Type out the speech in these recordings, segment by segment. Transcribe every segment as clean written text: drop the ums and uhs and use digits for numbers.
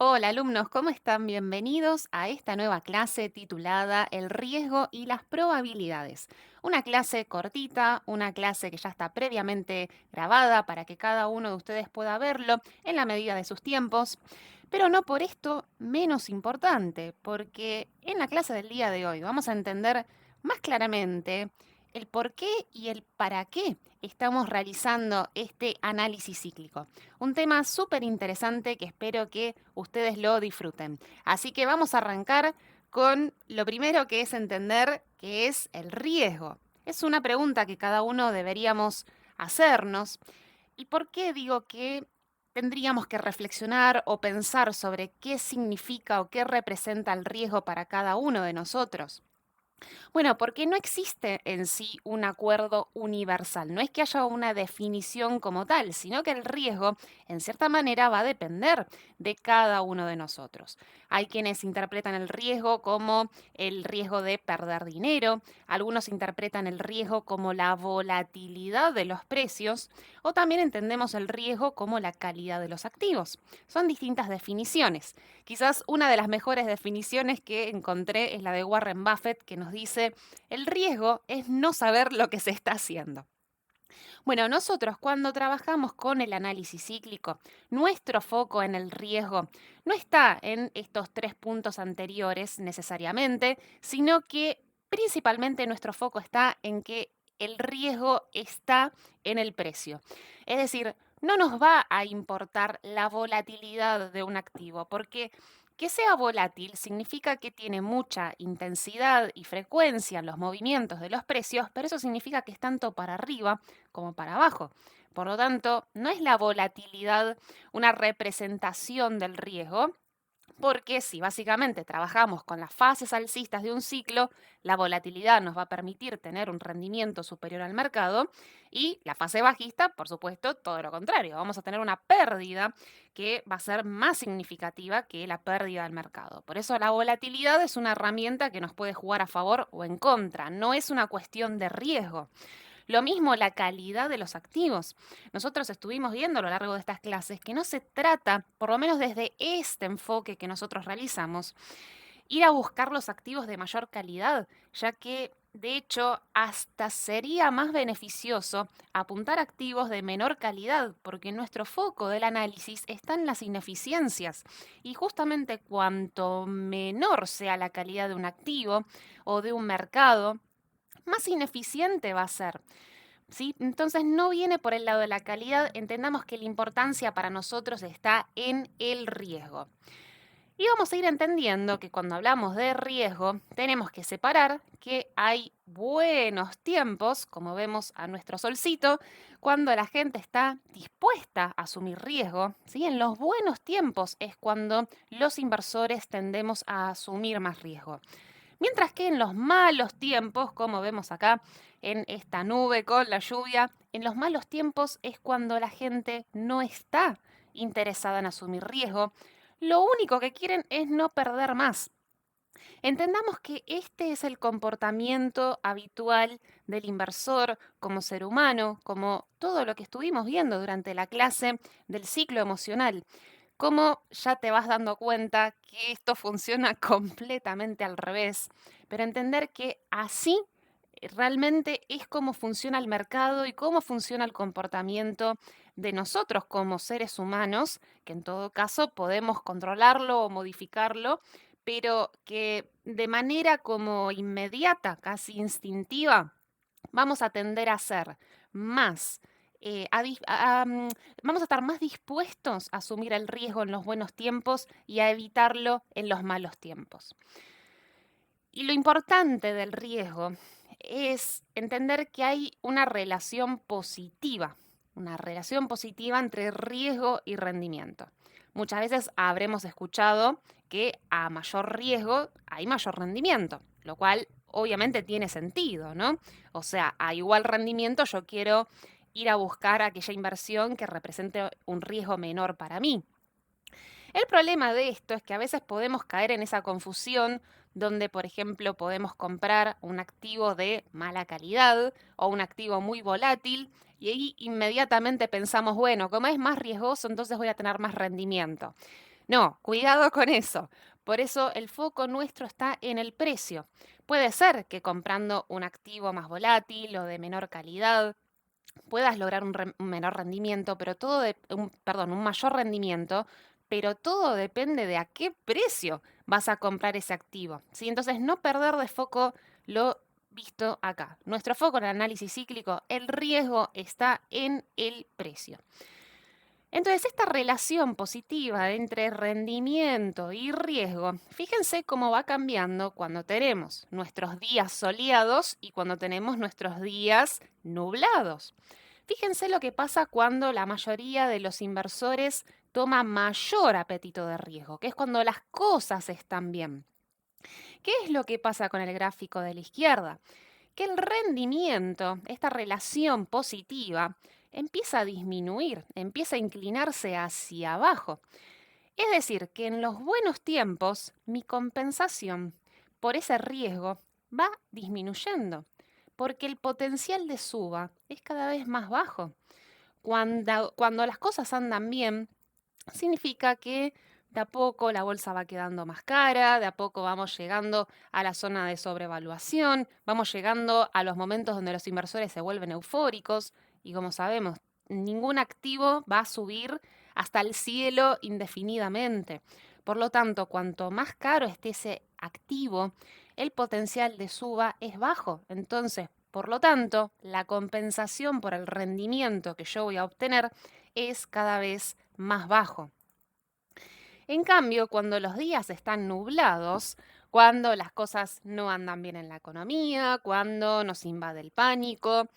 Hola alumnos, ¿cómo están? Bienvenidos a esta nueva clase titulada El riesgo y las probabilidades. Una clase cortita, una clase que ya está previamente grabada para que cada uno de ustedes pueda verlo en la medida de sus tiempos, pero no por esto menos importante, porque en la clase del día de hoy vamos a entender más claramente el por qué y el para qué estamos realizando este análisis cíclico. Un tema súper interesante que espero que ustedes lo disfruten. Así que vamos a arrancar con lo primero, que es entender qué es el riesgo. Es una pregunta que cada uno deberíamos hacernos. ¿Y por qué digo que tendríamos que reflexionar o pensar sobre qué significa o qué representa el riesgo para cada uno de nosotros? Bueno, porque no existe en sí un acuerdo universal. No es que haya una definición como tal, sino que el riesgo, en cierta manera, va a depender de cada uno de nosotros. Hay quienes interpretan el riesgo como el riesgo de perder dinero, algunos interpretan el riesgo como la volatilidad de los precios, o también entendemos el riesgo como la calidad de los activos. Son distintas definiciones. Quizás una de las mejores definiciones que encontré es la de Warren Buffett, que nos dice, el riesgo es no saber lo que se está haciendo. Bueno, nosotros cuando trabajamos con el análisis cíclico, nuestro foco en el riesgo no está en estos tres puntos anteriores necesariamente, sino que principalmente nuestro foco está en que el riesgo está en el precio. Es decir, no nos va a importar la volatilidad de un activo, porque que sea volátil significa que tiene mucha intensidad y frecuencia en los movimientos de los precios, pero eso significa que es tanto para arriba como para abajo. Por lo tanto, no es la volatilidad una representación del riesgo, porque si básicamente trabajamos con las fases alcistas de un ciclo, la volatilidad nos va a permitir tener un rendimiento superior al mercado y la fase bajista, por supuesto, todo lo contrario. Vamos a tener una pérdida que va a ser más significativa que la pérdida del mercado. Por eso la volatilidad es una herramienta que nos puede jugar a favor o en contra, no es una cuestión de riesgo. Lo mismo la calidad de los activos. Nosotros estuvimos viendo a lo largo de estas clases que no se trata, por lo menos desde este enfoque que nosotros realizamos, ir a buscar los activos de mayor calidad, ya que de hecho hasta sería más beneficioso apuntar activos de menor calidad, porque nuestro foco del análisis está en las ineficiencias. Y justamente cuanto menor sea la calidad de un activo o de un mercado, más ineficiente va a ser. ¿Sí? Entonces no viene por el lado de la calidad, entendamos que la importancia para nosotros está en el riesgo. Y vamos a ir entendiendo que cuando hablamos de riesgo tenemos que separar que hay buenos tiempos, como vemos a nuestro solcito, cuando la gente está dispuesta a asumir riesgo. ¿Sí? En los buenos tiempos es cuando los inversores tendemos a asumir más riesgo. Mientras que en los malos tiempos, como vemos acá en esta nube con la lluvia, en los malos tiempos es cuando la gente no está interesada en asumir riesgo. Lo único que quieren es no perder más. Entendamos que este es el comportamiento habitual del inversor como ser humano, como todo lo que estuvimos viendo durante la clase del ciclo emocional. Como ya te vas dando cuenta que esto funciona completamente al revés, pero entender que así realmente es cómo funciona el mercado y cómo funciona el comportamiento de nosotros como seres humanos, que en todo caso podemos controlarlo o modificarlo, pero que de manera como inmediata, casi instintiva, vamos a tender a ser más, vamos a estar más dispuestos a asumir el riesgo en los buenos tiempos y a evitarlo en los malos tiempos. Y lo importante del riesgo es entender que hay una relación positiva entre riesgo y rendimiento. Muchas veces habremos escuchado que a mayor riesgo hay mayor rendimiento, lo cual obviamente tiene sentido, ¿no? O sea, a igual rendimiento yo quiero ir a buscar aquella inversión que represente un riesgo menor para mí. El problema de esto es que a veces podemos caer en esa confusión donde, por ejemplo, podemos comprar un activo de mala calidad o un activo muy volátil y ahí inmediatamente pensamos, bueno, como es más riesgoso, entonces voy a tener más rendimiento. No, cuidado con eso. Por eso el foco nuestro está en el precio. Puede ser que comprando un activo más volátil o de menor calidad puedas lograr un menor rendimiento, pero un mayor rendimiento, pero todo depende de a qué precio vas a comprar ese activo, ¿sí? Entonces, no perder de foco lo visto acá. Nuestro foco en el análisis cíclico, el riesgo está en el precio. Entonces, esta relación positiva entre rendimiento y riesgo, fíjense cómo va cambiando cuando tenemos nuestros días soleados y cuando tenemos nuestros días nublados. Fíjense lo que pasa cuando la mayoría de los inversores toma mayor apetito de riesgo, que es cuando las cosas están bien. ¿Qué es lo que pasa con el gráfico de la izquierda? Que el rendimiento, esta relación positiva, empieza a disminuir, empieza a inclinarse hacia abajo. Es decir, que en los buenos tiempos mi compensación por ese riesgo va disminuyendo, porque el potencial de suba es cada vez más bajo. Cuando las cosas andan bien, significa que de a poco la bolsa va quedando más cara, de a poco vamos llegando a la zona de sobrevaluación, vamos llegando a los momentos donde los inversores se vuelven eufóricos y como sabemos, ningún activo va a subir hasta el cielo indefinidamente. Por lo tanto, cuanto más caro esté ese activo, el potencial de suba es bajo. Entonces, por lo tanto, la compensación por el rendimiento que yo voy a obtener es cada vez más bajo. En cambio, cuando los días están nublados, cuando las cosas no andan bien en la economía, cuando nos invade el pánico,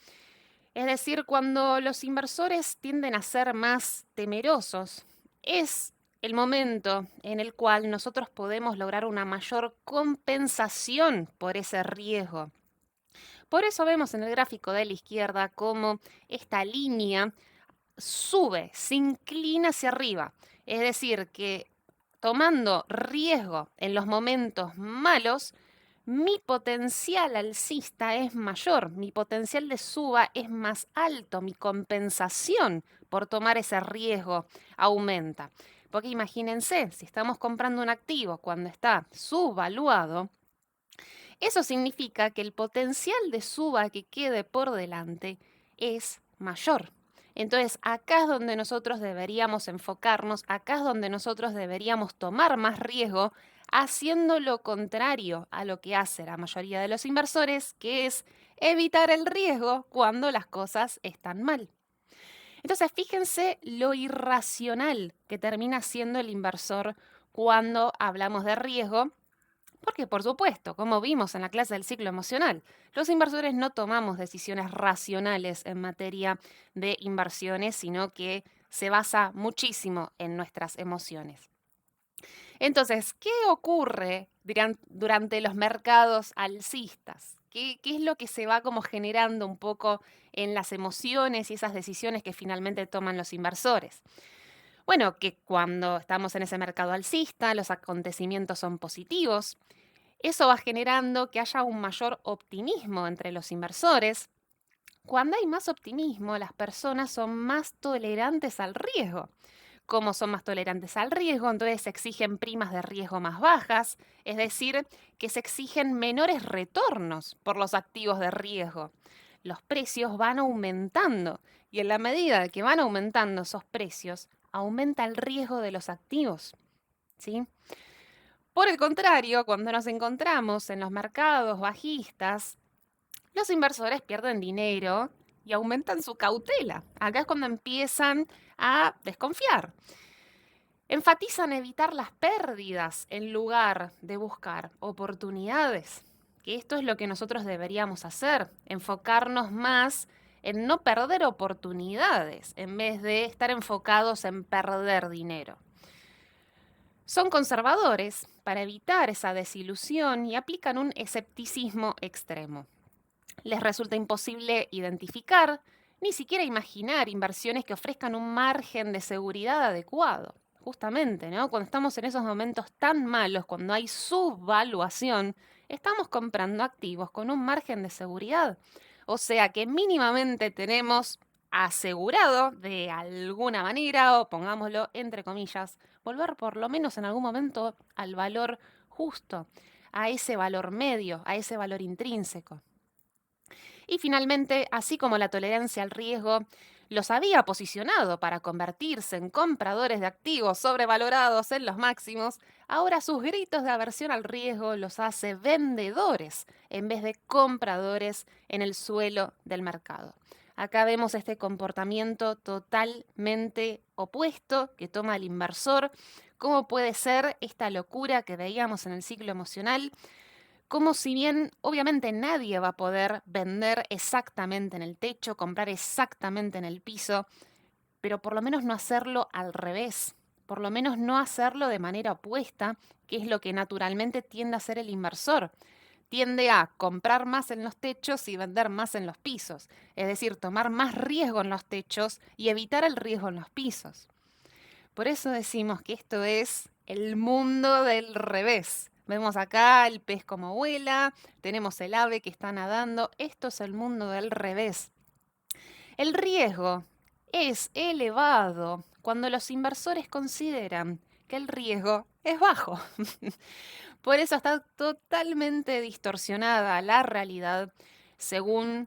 es decir, cuando los inversores tienden a ser más temerosos, es el momento en el cual nosotros podemos lograr una mayor compensación por ese riesgo. Por eso vemos en el gráfico de la izquierda cómo esta línea sube, se inclina hacia arriba. Es decir, que tomando riesgo en los momentos malos, mi potencial alcista es mayor, mi potencial de suba es más alto, mi compensación por tomar ese riesgo aumenta. Porque imagínense, si estamos comprando un activo cuando está subvaluado, eso significa que el potencial de suba que quede por delante es mayor. Entonces, acá es donde nosotros deberíamos enfocarnos, acá es donde nosotros deberíamos tomar más riesgo, haciendo lo contrario a lo que hace la mayoría de los inversores, que es evitar el riesgo cuando las cosas están mal. Entonces, fíjense lo irracional que termina siendo el inversor cuando hablamos de riesgo porque, por supuesto, como vimos en la clase del ciclo emocional, los inversores no tomamos decisiones racionales en materia de inversiones, sino que se basa muchísimo en nuestras emociones. Entonces, ¿qué ocurre durante los mercados alcistas? ¿Qué es lo que se va como generando un poco en las emociones y esas decisiones que finalmente toman los inversores? Bueno, que cuando estamos en ese mercado alcista, los acontecimientos son positivos. Eso va generando que haya un mayor optimismo entre los inversores. Cuando hay más optimismo, las personas son más tolerantes al riesgo. Como son más tolerantes al riesgo, entonces se exigen primas de riesgo más bajas, es decir, que se exigen menores retornos por los activos de riesgo. Los precios van aumentando y en la medida que van aumentando esos precios, aumenta el riesgo de los activos. ¿Sí? Por el contrario, cuando nos encontramos en los mercados bajistas, los inversores pierden dinero y aumentan su cautela. Acá es cuando empiezan a desconfiar. Enfatizan evitar las pérdidas en lugar de buscar oportunidades. Que esto es lo que nosotros deberíamos hacer, enfocarnos más en no perder oportunidades en vez de estar enfocados en perder dinero. Son conservadores para evitar esa desilusión y aplican un escepticismo extremo. Les resulta imposible identificar, ni siquiera imaginar inversiones que ofrezcan un margen de seguridad adecuado. Justamente, ¿no? Cuando estamos en esos momentos tan malos, cuando hay subvaluación, estamos comprando activos con un margen de seguridad. O sea que mínimamente tenemos asegurado de alguna manera, o pongámoslo entre comillas, volver por lo menos en algún momento al valor justo, a ese valor medio, a ese valor intrínseco. Y finalmente, así como la tolerancia al riesgo los había posicionado para convertirse en compradores de activos sobrevalorados en los máximos, ahora sus gritos de aversión al riesgo los hace vendedores en vez de compradores en el suelo del mercado. Acá vemos este comportamiento totalmente opuesto que toma el inversor. ¿Cómo puede ser esta locura que veíamos en el ciclo emocional? Como si bien obviamente nadie va a poder vender exactamente en el techo, comprar exactamente en el piso, pero por lo menos no hacerlo al revés, por lo menos no hacerlo de manera opuesta, que es lo que naturalmente tiende a hacer el inversor. Tiende a comprar más en los techos y vender más en los pisos, es decir, tomar más riesgo en los techos y evitar el riesgo en los pisos. Por eso decimos que esto es el mundo del revés. Vemos acá el pez como vuela, tenemos el ave que está nadando. Esto es el mundo del revés. El riesgo es elevado cuando los inversores consideran que el riesgo es bajo. Por eso está totalmente distorsionada la realidad según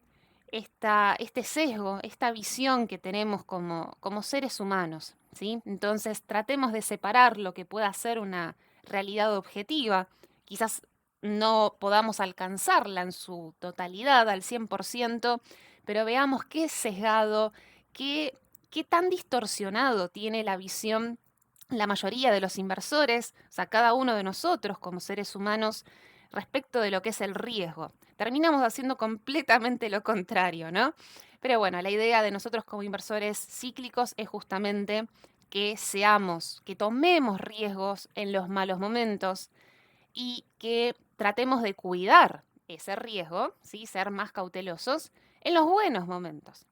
este sesgo, esta visión que tenemos como seres humanos, ¿sí? Entonces tratemos de separar lo que pueda ser una realidad objetiva. Quizás no podamos alcanzarla en su totalidad, al 100%, pero veamos qué sesgado, qué tan distorsionado tiene la visión la mayoría de los inversores, o sea, cada uno de nosotros como seres humanos, respecto de lo que es el riesgo. Terminamos haciendo completamente lo contrario, ¿no? Pero bueno, la idea de nosotros como inversores cíclicos es justamente que tomemos riesgos en los malos momentos y que tratemos de cuidar ese riesgo, ¿sí? Ser más cautelosos en los buenos momentos,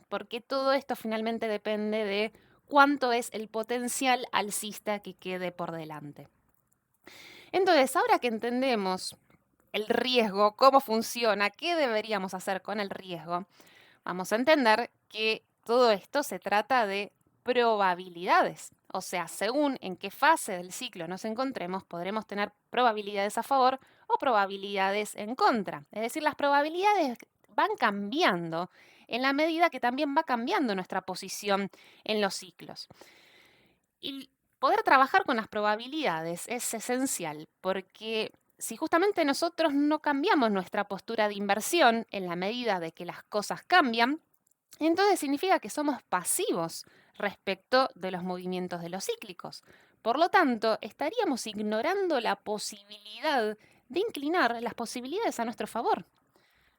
porque todo esto finalmente depende de cuánto es el potencial alcista que quede por delante. Entonces, ahora que entendemos el riesgo, cómo funciona, qué deberíamos hacer con el riesgo, vamos a entender que todo esto se trata de probabilidades. O sea, según en qué fase del ciclo nos encontremos, podremos tener probabilidades a favor o probabilidades en contra. Es decir, las probabilidades van cambiando en la medida que también va cambiando nuestra posición en los ciclos. Y poder trabajar con las probabilidades es esencial porque si justamente nosotros no cambiamos nuestra postura de inversión en la medida de que las cosas cambian, entonces significa que somos pasivos respecto de los movimientos de los cíclicos. Por lo tanto, estaríamos ignorando la posibilidad de inclinar las posibilidades a nuestro favor.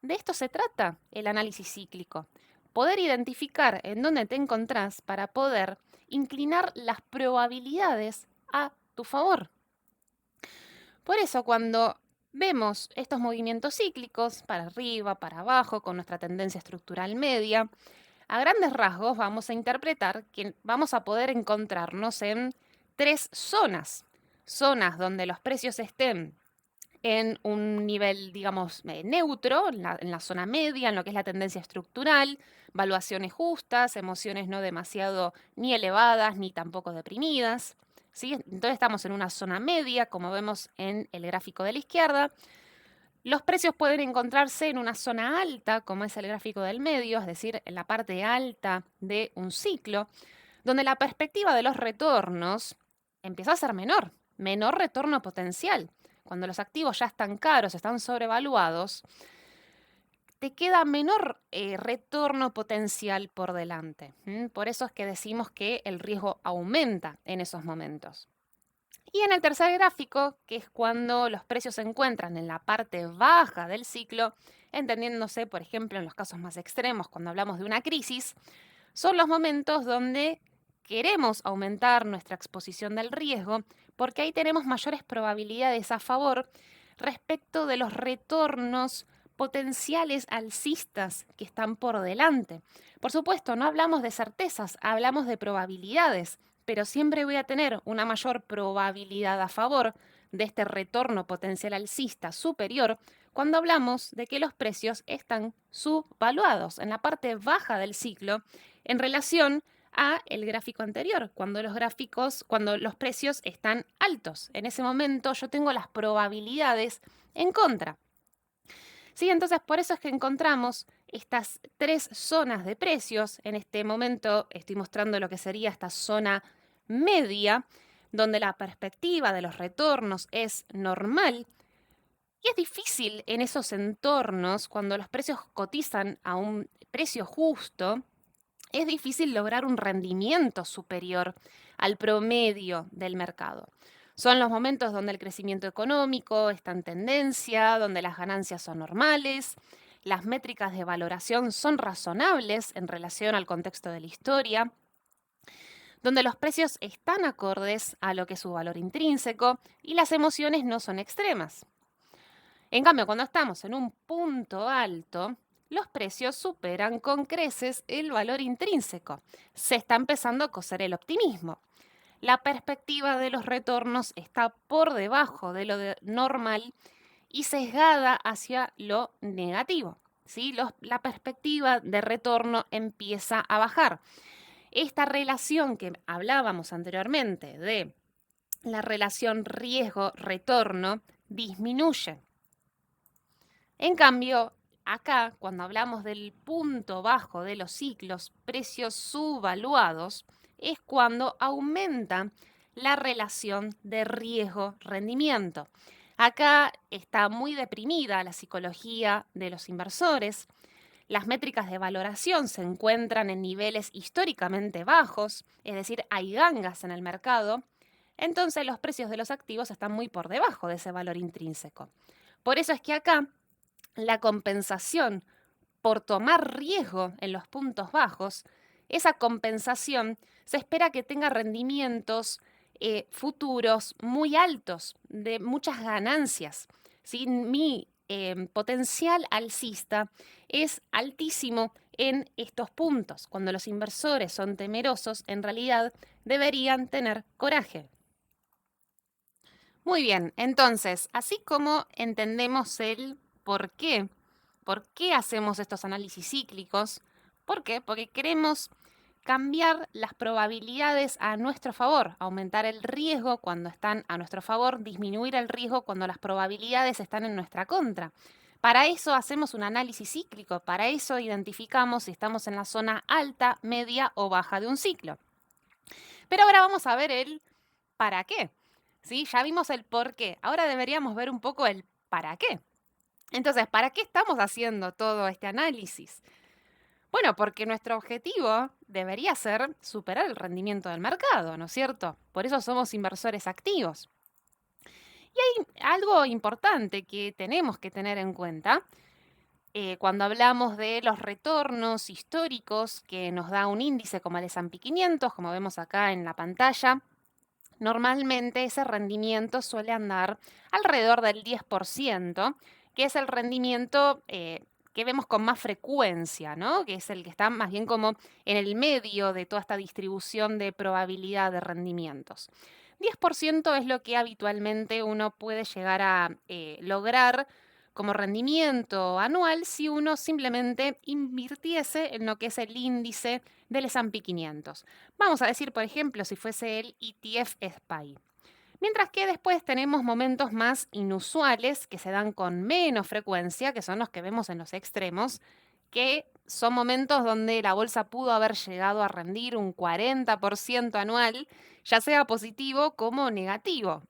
De esto se trata el análisis cíclico. Poder identificar en dónde te encontrás para poder inclinar las probabilidades a tu favor. Por eso cuando vemos estos movimientos cíclicos, para arriba, para abajo, con nuestra tendencia estructural media, a grandes rasgos vamos a interpretar que vamos a poder encontrarnos en tres zonas. Zonas donde los precios estén en un nivel, digamos, neutro, en la zona media, en lo que es la tendencia estructural, valuaciones justas, emociones no demasiado ni elevadas ni tampoco deprimidas. ¿Sí? Entonces estamos en una zona media, como vemos en el gráfico de la izquierda. Los precios pueden encontrarse en una zona alta, como es el gráfico del medio, es decir, en la parte alta de un ciclo, donde la perspectiva de los retornos empieza a ser menor retorno potencial. Cuando los activos ya están caros, están sobrevaluados, te queda menor retorno potencial por delante. Por eso es que decimos que el riesgo aumenta en esos momentos. Y en el tercer gráfico, que es cuando los precios se encuentran en la parte baja del ciclo, entendiéndose, por ejemplo, en los casos más extremos, cuando hablamos de una crisis, son los momentos donde queremos aumentar nuestra exposición del riesgo porque ahí tenemos mayores probabilidades a favor respecto de los retornos potenciales alcistas que están por delante. Por supuesto, no hablamos de certezas, hablamos de probabilidades, pero siempre voy a tener una mayor probabilidad a favor de este retorno potencial alcista superior cuando hablamos de que los precios están subvaluados en la parte baja del ciclo en relación a el gráfico anterior, cuando los precios están altos. En ese momento yo tengo las probabilidades en contra. Sí, entonces por eso es que encontramos estas tres zonas de precios. En este momento estoy mostrando lo que sería esta zona media, donde la perspectiva de los retornos es normal. Y es difícil en esos entornos, cuando los precios cotizan a un precio justo, es difícil lograr un rendimiento superior al promedio del mercado. Son los momentos donde el crecimiento económico está en tendencia, donde las ganancias son normales, las métricas de valoración son razonables en relación al contexto de la historia, donde los precios están acordes a lo que es su valor intrínseco y las emociones no son extremas. En cambio, cuando estamos en un punto alto, los precios superan con creces el valor intrínseco. Se está empezando a cocer el optimismo. La perspectiva de los retornos está por debajo de lo normal y sesgada hacia lo negativo. ¿Sí? La perspectiva de retorno empieza a bajar. Esta relación que hablábamos anteriormente de la relación riesgo-retorno disminuye. En cambio, acá, cuando hablamos del punto bajo de los ciclos, precios subvaluados, es cuando aumenta la relación de riesgo-rendimiento. Acá está muy deprimida la psicología de los inversores. Las métricas de valoración se encuentran en niveles históricamente bajos, es decir, hay gangas en el mercado. Entonces los precios de los activos están muy por debajo de ese valor intrínseco. Por eso es que acá la compensación por tomar riesgo en los puntos bajos, esa compensación se espera que tenga rendimientos futuros muy altos, de muchas ganancias. ¿Sí? Mi potencial alcista es altísimo en estos puntos. Cuando los inversores son temerosos, en realidad deberían tener coraje. Muy bien, entonces, así como entendemos el por qué hacemos estos análisis cíclicos, ¿por qué? Porque queremos cambiar las probabilidades a nuestro favor, aumentar el riesgo cuando están a nuestro favor, disminuir el riesgo cuando las probabilidades están en nuestra contra. Para eso hacemos un análisis cíclico, para eso identificamos si estamos en la zona alta, media o baja de un ciclo. Pero ahora vamos a ver el para qué. ¿Sí? Ya vimos el por qué. Ahora deberíamos ver un poco el para qué. Entonces, ¿para qué estamos haciendo todo este análisis? Bueno, porque nuestro objetivo debería ser superar el rendimiento del mercado, ¿no es cierto? Por eso somos inversores activos. Y hay algo importante que tenemos que tener en cuenta cuando hablamos de los retornos históricos que nos da un índice como el S&P 500, como vemos acá en la pantalla. Normalmente ese rendimiento suele andar alrededor del 10%, que es el rendimiento que vemos con más frecuencia, ¿no? Que es el que está más bien como en el medio de toda esta distribución de probabilidad de rendimientos. 10% es lo que habitualmente uno puede llegar a lograr como rendimiento anual si uno simplemente invirtiese en lo que es el índice del S&P 500. Vamos a decir, por ejemplo, si fuese el ETF SPY. Mientras que después tenemos momentos más inusuales que se dan con menos frecuencia, que son los que vemos en los extremos, que son momentos donde la bolsa pudo haber llegado a rendir un 40% anual, ya sea positivo como negativo,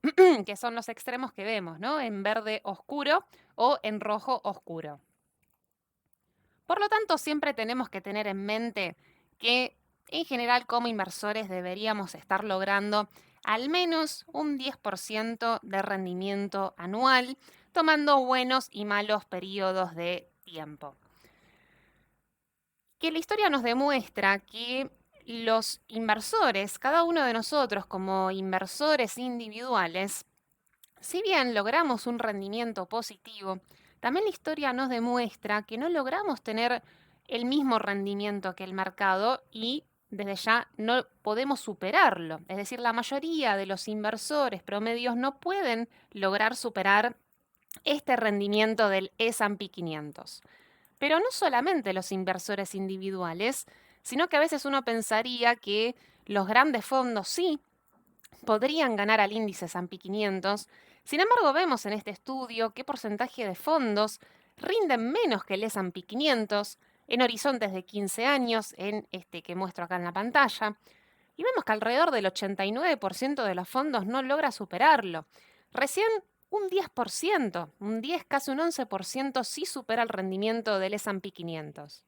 que son los extremos que vemos, ¿no? En verde oscuro o en rojo oscuro. Por lo tanto, siempre tenemos que tener en mente que en general como inversores deberíamos estar logrando al menos un 10% de rendimiento anual, tomando buenos y malos periodos de tiempo. Que la historia nos demuestra que los inversores, cada uno de nosotros como inversores individuales, si bien logramos un rendimiento positivo, también la historia nos demuestra que no logramos tener el mismo rendimiento que el mercado y desde ya no podemos superarlo. Es decir, la mayoría de los inversores promedios no pueden lograr superar este rendimiento del S&P 500. Pero no solamente los inversores individuales, sino que a veces uno pensaría que los grandes fondos sí podrían ganar al índice S&P 500. Sin embargo, vemos en este estudio qué porcentaje de fondos rinden menos que el S&P 500 en horizontes de 15 años, en este que muestro acá en la pantalla, y vemos que alrededor del 89% de los fondos no logra superarlo. Recién un 10%, un 10, casi un 11% sí supera el rendimiento del S&P 500.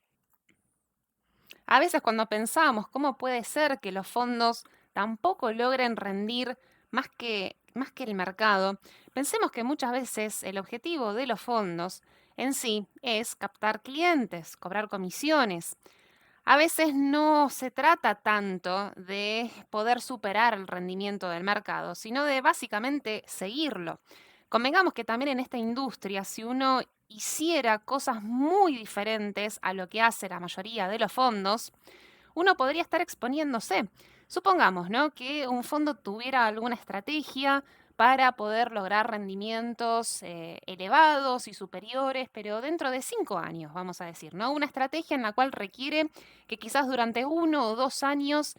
A veces cuando pensamos cómo puede ser que los fondos tampoco logren rendir más que el mercado, pensemos que muchas veces el objetivo de los fondos en sí es captar clientes, cobrar comisiones. A veces no se trata tanto de poder superar el rendimiento del mercado, sino de básicamente seguirlo. Convengamos que también en esta industria, si uno hiciera cosas muy diferentes a lo que hace la mayoría de los fondos, uno podría estar exponiéndose. Supongamos, ¿no?, que un fondo tuviera alguna estrategia para poder lograr rendimientos elevados y superiores, pero dentro de 5 años, vamos a decir, ¿no? Una estrategia en la cual requiere que quizás durante 1 o 2 años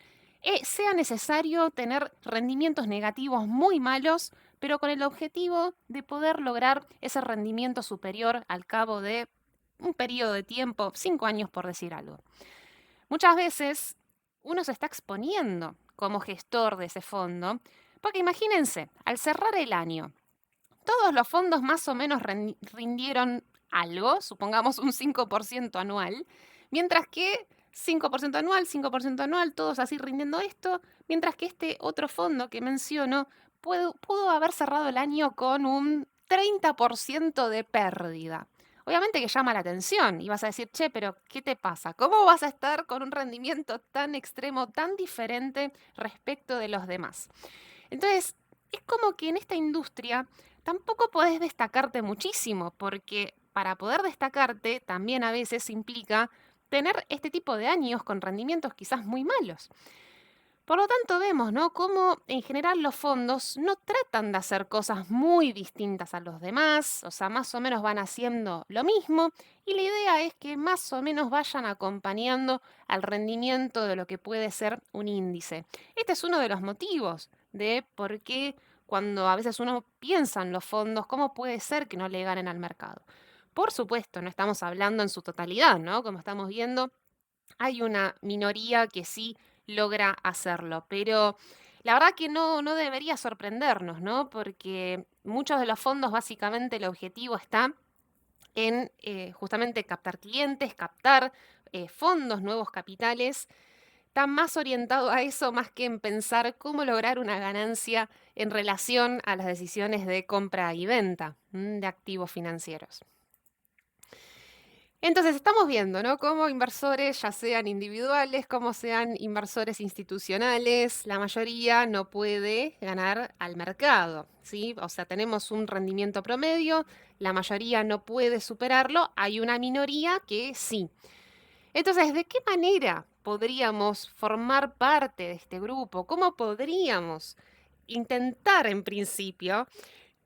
sea necesario tener rendimientos negativos muy malos, pero con el objetivo de poder lograr ese rendimiento superior al cabo de un periodo de tiempo, 5 años por decir algo. Muchas veces uno se está exponiendo como gestor de ese fondo, porque imagínense, al cerrar el año, todos los fondos más o menos rindieron algo, supongamos un 5% anual, mientras que 5% anual, 5% anual, todos así rindiendo esto, mientras que este otro fondo que menciono pudo haber cerrado el año con un 30% de pérdida. Obviamente que llama la atención y vas a decir, che, pero ¿qué te pasa? ¿Cómo vas a estar con un rendimiento tan extremo, tan diferente respecto de los demás? Entonces, es como que en esta industria tampoco podés destacarte muchísimo, porque para poder destacarte también a veces implica tener este tipo de años con rendimientos quizás muy malos. Por lo tanto, vemos, ¿no?, cómo en general los fondos no tratan de hacer cosas muy distintas a los demás, o sea, más o menos van haciendo lo mismo, y la idea es que más o menos vayan acompañando al rendimiento de lo que puede ser un índice. Este es uno de los motivos de por qué cuando a veces uno piensa en los fondos, cómo puede ser que no le ganen al mercado. Por supuesto, no estamos hablando en su totalidad, ¿no? Como estamos viendo, hay una minoría que sí logra hacerlo, pero la verdad que no debería sorprendernos, ¿no? Porque muchos de los fondos, básicamente, el objetivo está en justamente captar clientes, captar fondos, nuevos capitales. Está más orientado a eso más que en pensar cómo lograr una ganancia en relación a las decisiones de compra y venta de activos financieros. Entonces estamos viendo, ¿no?, cómo inversores, ya sean individuales, como sean inversores institucionales, la mayoría no puede ganar al mercado, ¿sí? O sea, tenemos un rendimiento promedio, la mayoría no puede superarlo, hay una minoría que sí. Entonces, ¿de qué manera podríamos formar parte de este grupo? ¿Cómo podríamos intentar, en principio,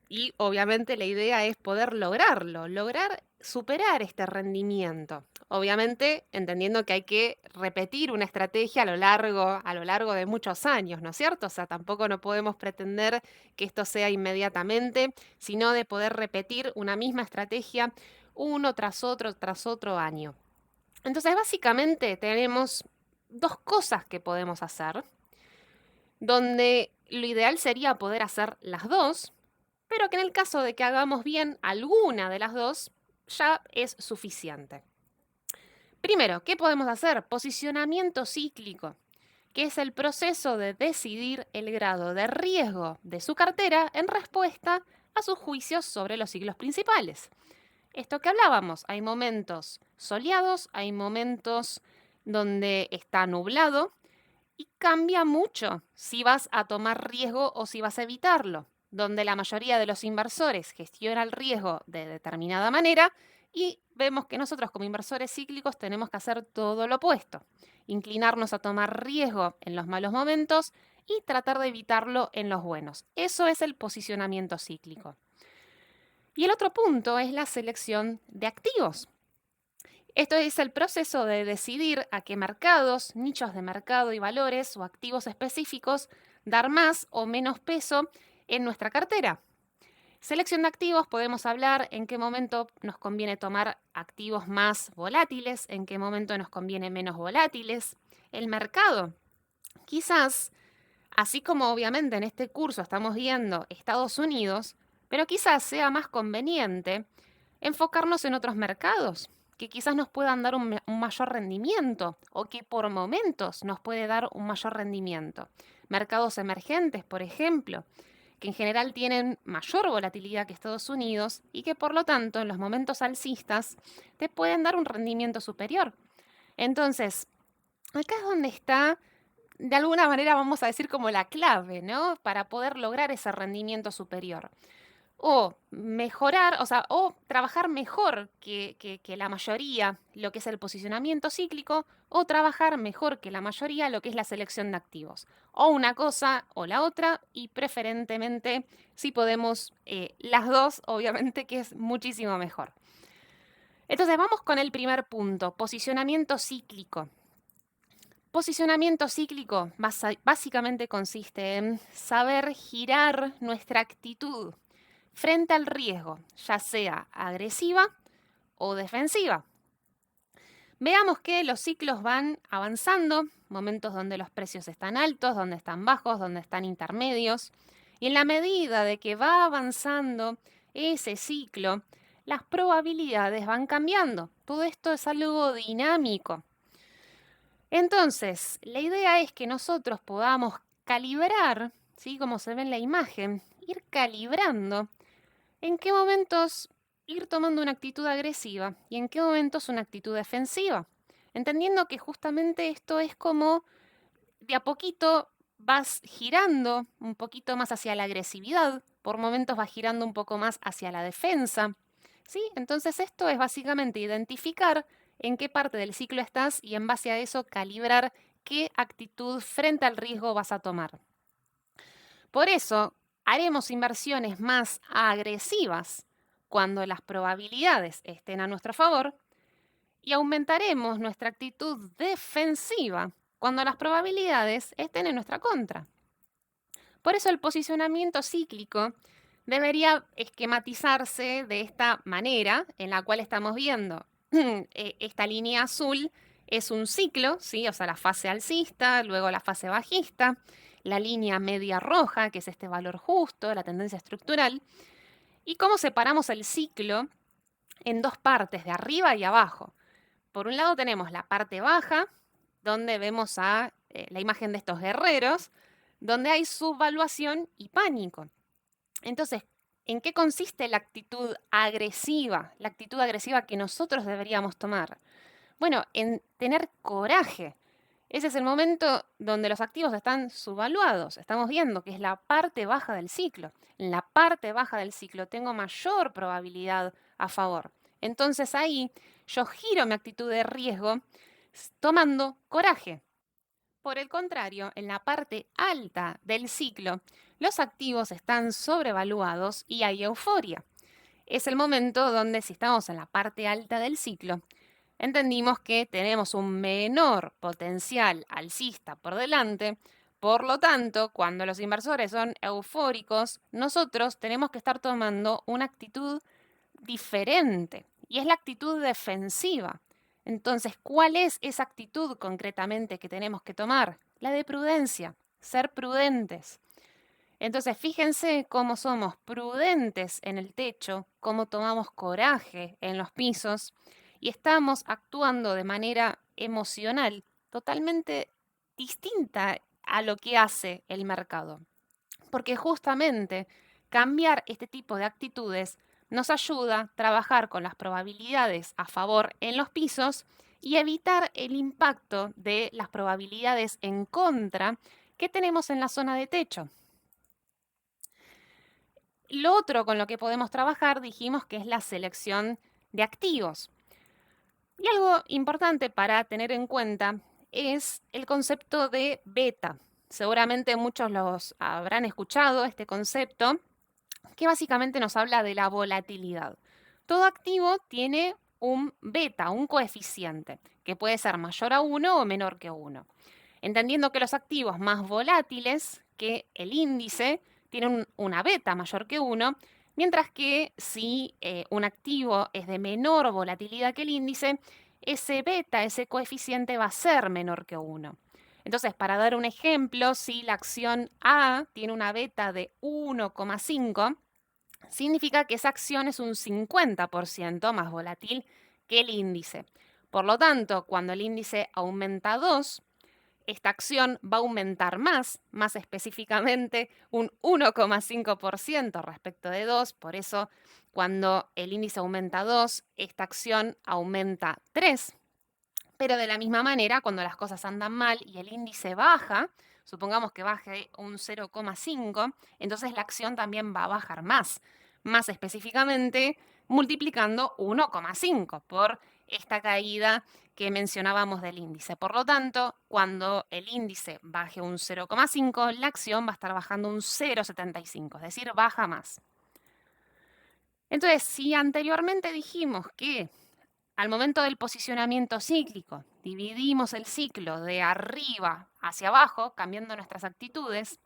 y obviamente la idea es poder lograrlo, lograr superar este rendimiento? Obviamente entendiendo que hay que repetir una estrategia a lo largo de muchos años, ¿no es cierto? O sea, tampoco no podemos pretender que esto sea inmediatamente, sino de poder repetir una misma estrategia uno tras otro año. Entonces, básicamente tenemos dos cosas que podemos hacer, donde lo ideal sería poder hacer las dos, pero que en el caso de que hagamos bien alguna de las dos, ya es suficiente. Primero, ¿qué podemos hacer? Posicionamiento cíclico, que es el proceso de decidir el grado de riesgo de su cartera en respuesta a sus juicios sobre los ciclos principales. Esto que hablábamos, hay momentos soleados, hay momentos donde está nublado y cambia mucho si vas a tomar riesgo o si vas a evitarlo, donde la mayoría de los inversores gestiona el riesgo de determinada manera y vemos que nosotros como inversores cíclicos tenemos que hacer todo lo opuesto, inclinarnos a tomar riesgo en los malos momentos y tratar de evitarlo en los buenos. Eso es el posicionamiento cíclico. Y el otro punto es la selección de activos. Esto es el proceso de decidir a qué mercados, nichos de mercado y valores o activos específicos dar más o menos peso en nuestra cartera. Selección de activos, podemos hablar en qué momento nos conviene tomar activos más volátiles, en qué momento nos conviene menos volátiles. El mercado, quizás, así como obviamente en este curso estamos viendo Estados Unidos, pero quizás sea más conveniente enfocarnos en otros mercados que quizás nos puedan dar un mayor rendimiento o que por momentos nos puede dar un mayor rendimiento. Mercados emergentes, por ejemplo, que en general tienen mayor volatilidad que Estados Unidos y que por lo tanto en los momentos alcistas te pueden dar un rendimiento superior. Entonces, acá es donde está, de alguna manera vamos a decir como la clave, ¿no? Para poder lograr ese rendimiento superior. O mejorar, o sea, o trabajar mejor que la mayoría lo que es el posicionamiento cíclico, o trabajar mejor que la mayoría lo que es la selección de activos. O una cosa o la otra, y preferentemente, si podemos, las dos, obviamente que es muchísimo mejor. Entonces vamos con el primer punto, posicionamiento cíclico. Posicionamiento cíclico básicamente consiste en saber girar nuestra actitud frente al riesgo, ya sea agresiva o defensiva. Veamos que los ciclos van avanzando, momentos donde los precios están altos, donde están bajos, donde están intermedios, y en la medida de que va avanzando ese ciclo, las probabilidades van cambiando. Todo esto es algo dinámico. Entonces, la idea es que nosotros podamos calibrar, ¿sí? Como se ve en la imagen, ir calibrando en qué momentos ir tomando una actitud agresiva y en qué momentos una actitud defensiva. Entendiendo que justamente esto es como de a poquito vas girando un poquito más hacia la agresividad, por momentos vas girando un poco más hacia la defensa. ¿Sí? Entonces esto es básicamente identificar en qué parte del ciclo estás y en base a eso calibrar qué actitud frente al riesgo vas a tomar. Por eso, haremos inversiones más agresivas cuando las probabilidades estén a nuestro favor y aumentaremos nuestra actitud defensiva cuando las probabilidades estén en nuestra contra. Por eso el posicionamiento cíclico debería esquematizarse de esta manera en la cual estamos viendo. Esta línea azul es un ciclo, ¿sí? O sea, la fase alcista, luego la fase bajista, la línea media roja, que es este valor justo, la tendencia estructural, y cómo separamos el ciclo en dos partes, de arriba y abajo. Por un lado tenemos la parte baja, donde vemos a la imagen de estos guerreros, donde hay subvaluación y pánico. Entonces, ¿en qué consiste la actitud agresiva? La actitud agresiva que nosotros deberíamos tomar. Bueno, en tener coraje. Ese es el momento donde los activos están subvaluados. Estamos viendo que es la parte baja del ciclo. En la parte baja del ciclo tengo mayor probabilidad a favor. Entonces ahí yo giro mi actitud de riesgo tomando coraje. Por el contrario, en la parte alta del ciclo, los activos están sobrevaluados y hay euforia. Es el momento donde, si estamos en la parte alta del ciclo, entendimos que tenemos un menor potencial alcista por delante. Por lo tanto, cuando los inversores son eufóricos, nosotros tenemos que estar tomando una actitud diferente y es la actitud defensiva. Entonces, ¿cuál es esa actitud concretamente que tenemos que tomar? La de prudencia, ser prudentes. Entonces, fíjense cómo somos prudentes en el techo, cómo tomamos coraje en los pisos y estamos actuando de manera emocional totalmente distinta a lo que hace el mercado. Porque justamente cambiar este tipo de actitudes nos ayuda a trabajar con las probabilidades a favor en los pisos y evitar el impacto de las probabilidades en contra que tenemos en la zona de techo. Lo otro con lo que podemos trabajar dijimos que es la selección de activos. Y algo importante para tener en cuenta es el concepto de beta. Seguramente muchos los habrán escuchado, este concepto. que básicamente nos habla de la volatilidad. Todo activo tiene un beta, un coeficiente, que puede ser mayor a 1 o menor que 1. Entendiendo que los activos más volátiles que el índice tienen una beta mayor que 1, mientras que si un activo es de menor volatilidad que el índice, ese beta, ese coeficiente va a ser menor que 1. Entonces, para dar un ejemplo, si la acción A tiene una beta de 1,5, significa que esa acción es un 50% más volátil que el índice. Por lo tanto, cuando el índice aumenta 2, esta acción va a aumentar más específicamente un 1,5% respecto de 2. Por eso, cuando el índice aumenta 2, esta acción aumenta 3. Pero de la misma manera, cuando las cosas andan mal y el índice baja, supongamos que baje un 0,5, entonces la acción también va a bajar más específicamente multiplicando 1,5 por esta caída que mencionábamos del índice. Por lo tanto, cuando el índice baje un 0,5, la acción va a estar bajando un 0,75, es decir, baja más. Entonces, si anteriormente dijimos que al momento del posicionamiento cíclico, dividimos el ciclo de arriba hacia abajo, cambiando nuestras actitudes.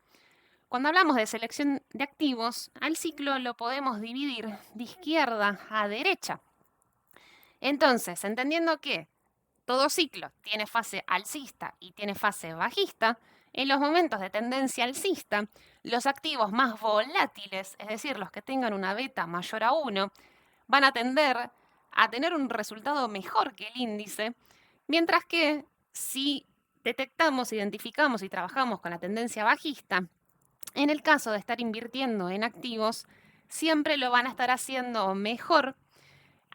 Cuando hablamos de selección de activos, al ciclo lo podemos dividir de izquierda a derecha. Entonces, entendiendo que todo ciclo tiene fase alcista y tiene fase bajista, en los momentos de tendencia alcista, los activos más volátiles, es decir, los que tengan una beta mayor a 1, van a tender a tener un resultado mejor que el índice, mientras que si detectamos, identificamos y trabajamos con la tendencia bajista, en el caso de estar invirtiendo en activos, siempre lo van a estar haciendo mejor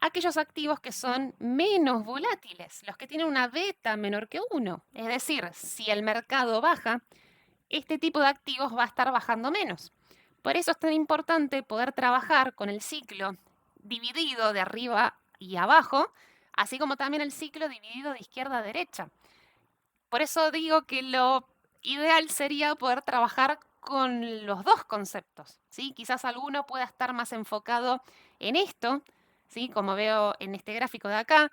aquellos activos que son menos volátiles, los que tienen una beta menor que 1. Es decir, si el mercado baja, este tipo de activos va a estar bajando menos. Por eso es tan importante poder trabajar con el ciclo dividido de arriba y abajo, así como también el ciclo dividido de izquierda a derecha. Por eso digo que lo ideal sería poder trabajar con los dos conceptos, ¿sí? Quizás alguno pueda estar más enfocado en esto, ¿sí? Como veo en este gráfico de acá,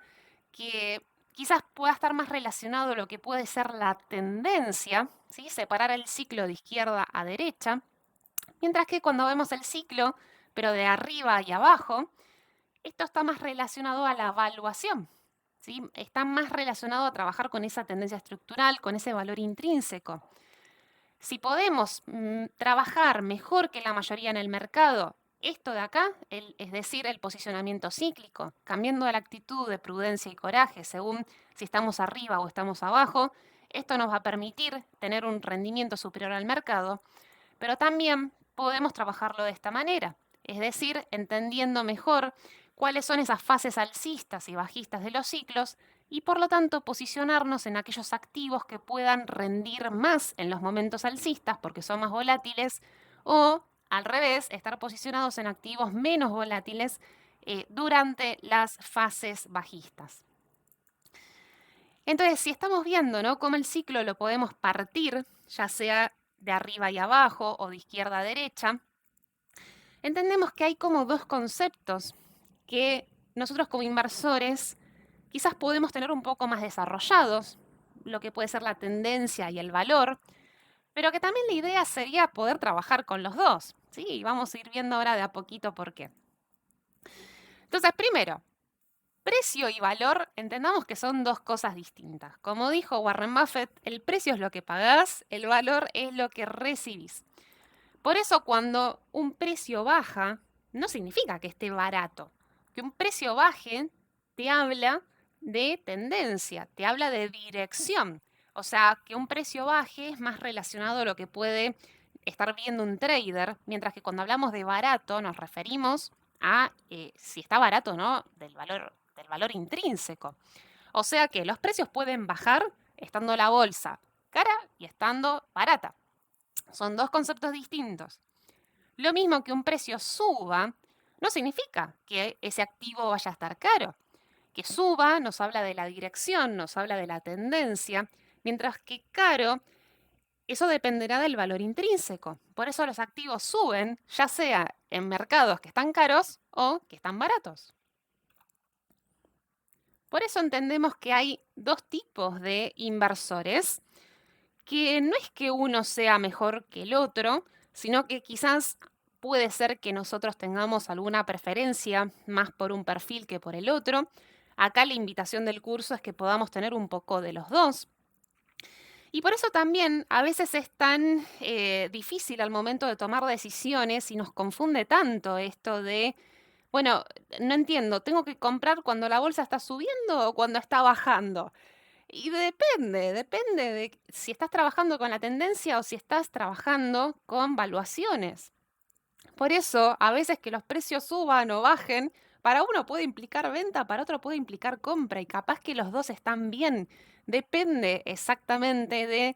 que quizás pueda estar más relacionado a lo que puede ser la tendencia, ¿sí? Separar el ciclo de izquierda a derecha, mientras que cuando vemos el ciclo, pero de arriba y abajo, esto está más relacionado a la evaluación, ¿sí? Está más relacionado a trabajar con esa tendencia estructural, con ese valor intrínseco. Si podemos trabajar mejor que la mayoría en el mercado, esto de acá, es decir, el posicionamiento cíclico, cambiando la actitud de prudencia y coraje según si estamos arriba o estamos abajo, esto nos va a permitir tener un rendimiento superior al mercado, pero también podemos trabajarlo de esta manera, es decir, entendiendo mejor cuáles son esas fases alcistas y bajistas de los ciclos y por lo tanto posicionarnos en aquellos activos que puedan rendir más en los momentos alcistas porque son más volátiles o al revés, estar posicionados en activos menos volátiles durante las fases bajistas. Entonces, si estamos viendo, ¿no?, cómo el ciclo lo podemos partir, ya sea de arriba y abajo o de izquierda a derecha, entendemos que hay como dos conceptos que nosotros como inversores quizás podemos tener un poco más desarrollados, lo que puede ser la tendencia y el valor, pero que también la idea sería poder trabajar con los dos, ¿sí? Vamos a ir viendo ahora de a poquito por qué. Entonces, primero, precio y valor, entendamos que son dos cosas distintas. Como dijo Warren Buffett, el precio es lo que pagás, el valor es lo que recibís. Por eso cuando un precio baja, no significa que esté barato. Que un precio baje te habla de tendencia, te habla de dirección. O sea, que un precio baje es más relacionado a lo que puede estar viendo un trader, mientras que cuando hablamos de barato nos referimos a si está barato o no del valor intrínseco. O sea que los precios pueden bajar estando la bolsa cara y estando barata. Son dos conceptos distintos. Lo mismo que un precio suba, no significa que ese activo vaya a estar caro. Que suba nos habla de la dirección, nos habla de la tendencia, mientras que caro, eso dependerá del valor intrínseco. Por eso los activos suben, ya sea en mercados que están caros o que están baratos. Por eso entendemos que hay dos tipos de inversores, que no es que uno sea mejor que el otro, sino que quizás puede ser que nosotros tengamos alguna preferencia más por un perfil que por el otro. Acá la invitación del curso es que podamos tener un poco de los dos. Y por eso también a veces es tan difícil al momento de tomar decisiones y nos confunde tanto esto de, bueno, no entiendo, ¿tengo que comprar cuando la bolsa está subiendo o cuando está bajando? Y depende de si estás trabajando con la tendencia o si estás trabajando con valuaciones. Por eso, a veces que los precios suban o bajen, para uno puede implicar venta, para otro puede implicar compra y capaz que los dos están bien. Depende exactamente de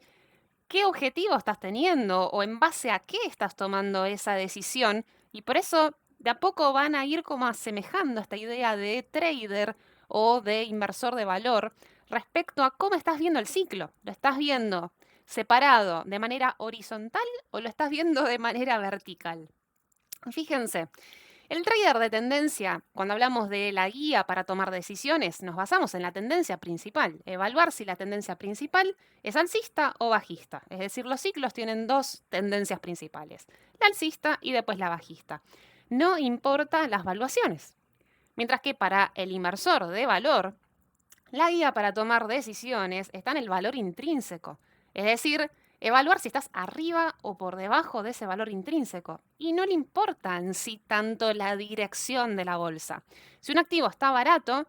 qué objetivo estás teniendo o en base a qué estás tomando esa decisión. Y por eso de a poco van a ir como asemejando esta idea de trader o de inversor de valor respecto a cómo estás viendo el ciclo. ¿Lo estás viendo separado de manera horizontal o lo estás viendo de manera vertical? Fíjense, el trader de tendencia, cuando hablamos de la guía para tomar decisiones, nos basamos en la tendencia principal, evaluar si la tendencia principal es alcista o bajista. Es decir, los ciclos tienen dos tendencias principales, la alcista y después la bajista. No importa las valuaciones. Mientras que para el inversor de valor, la guía para tomar decisiones está en el valor intrínseco, es decir, evaluar si estás arriba o por debajo de ese valor intrínseco. Y no le importa en sí tanto la dirección de la bolsa. Si un activo está barato,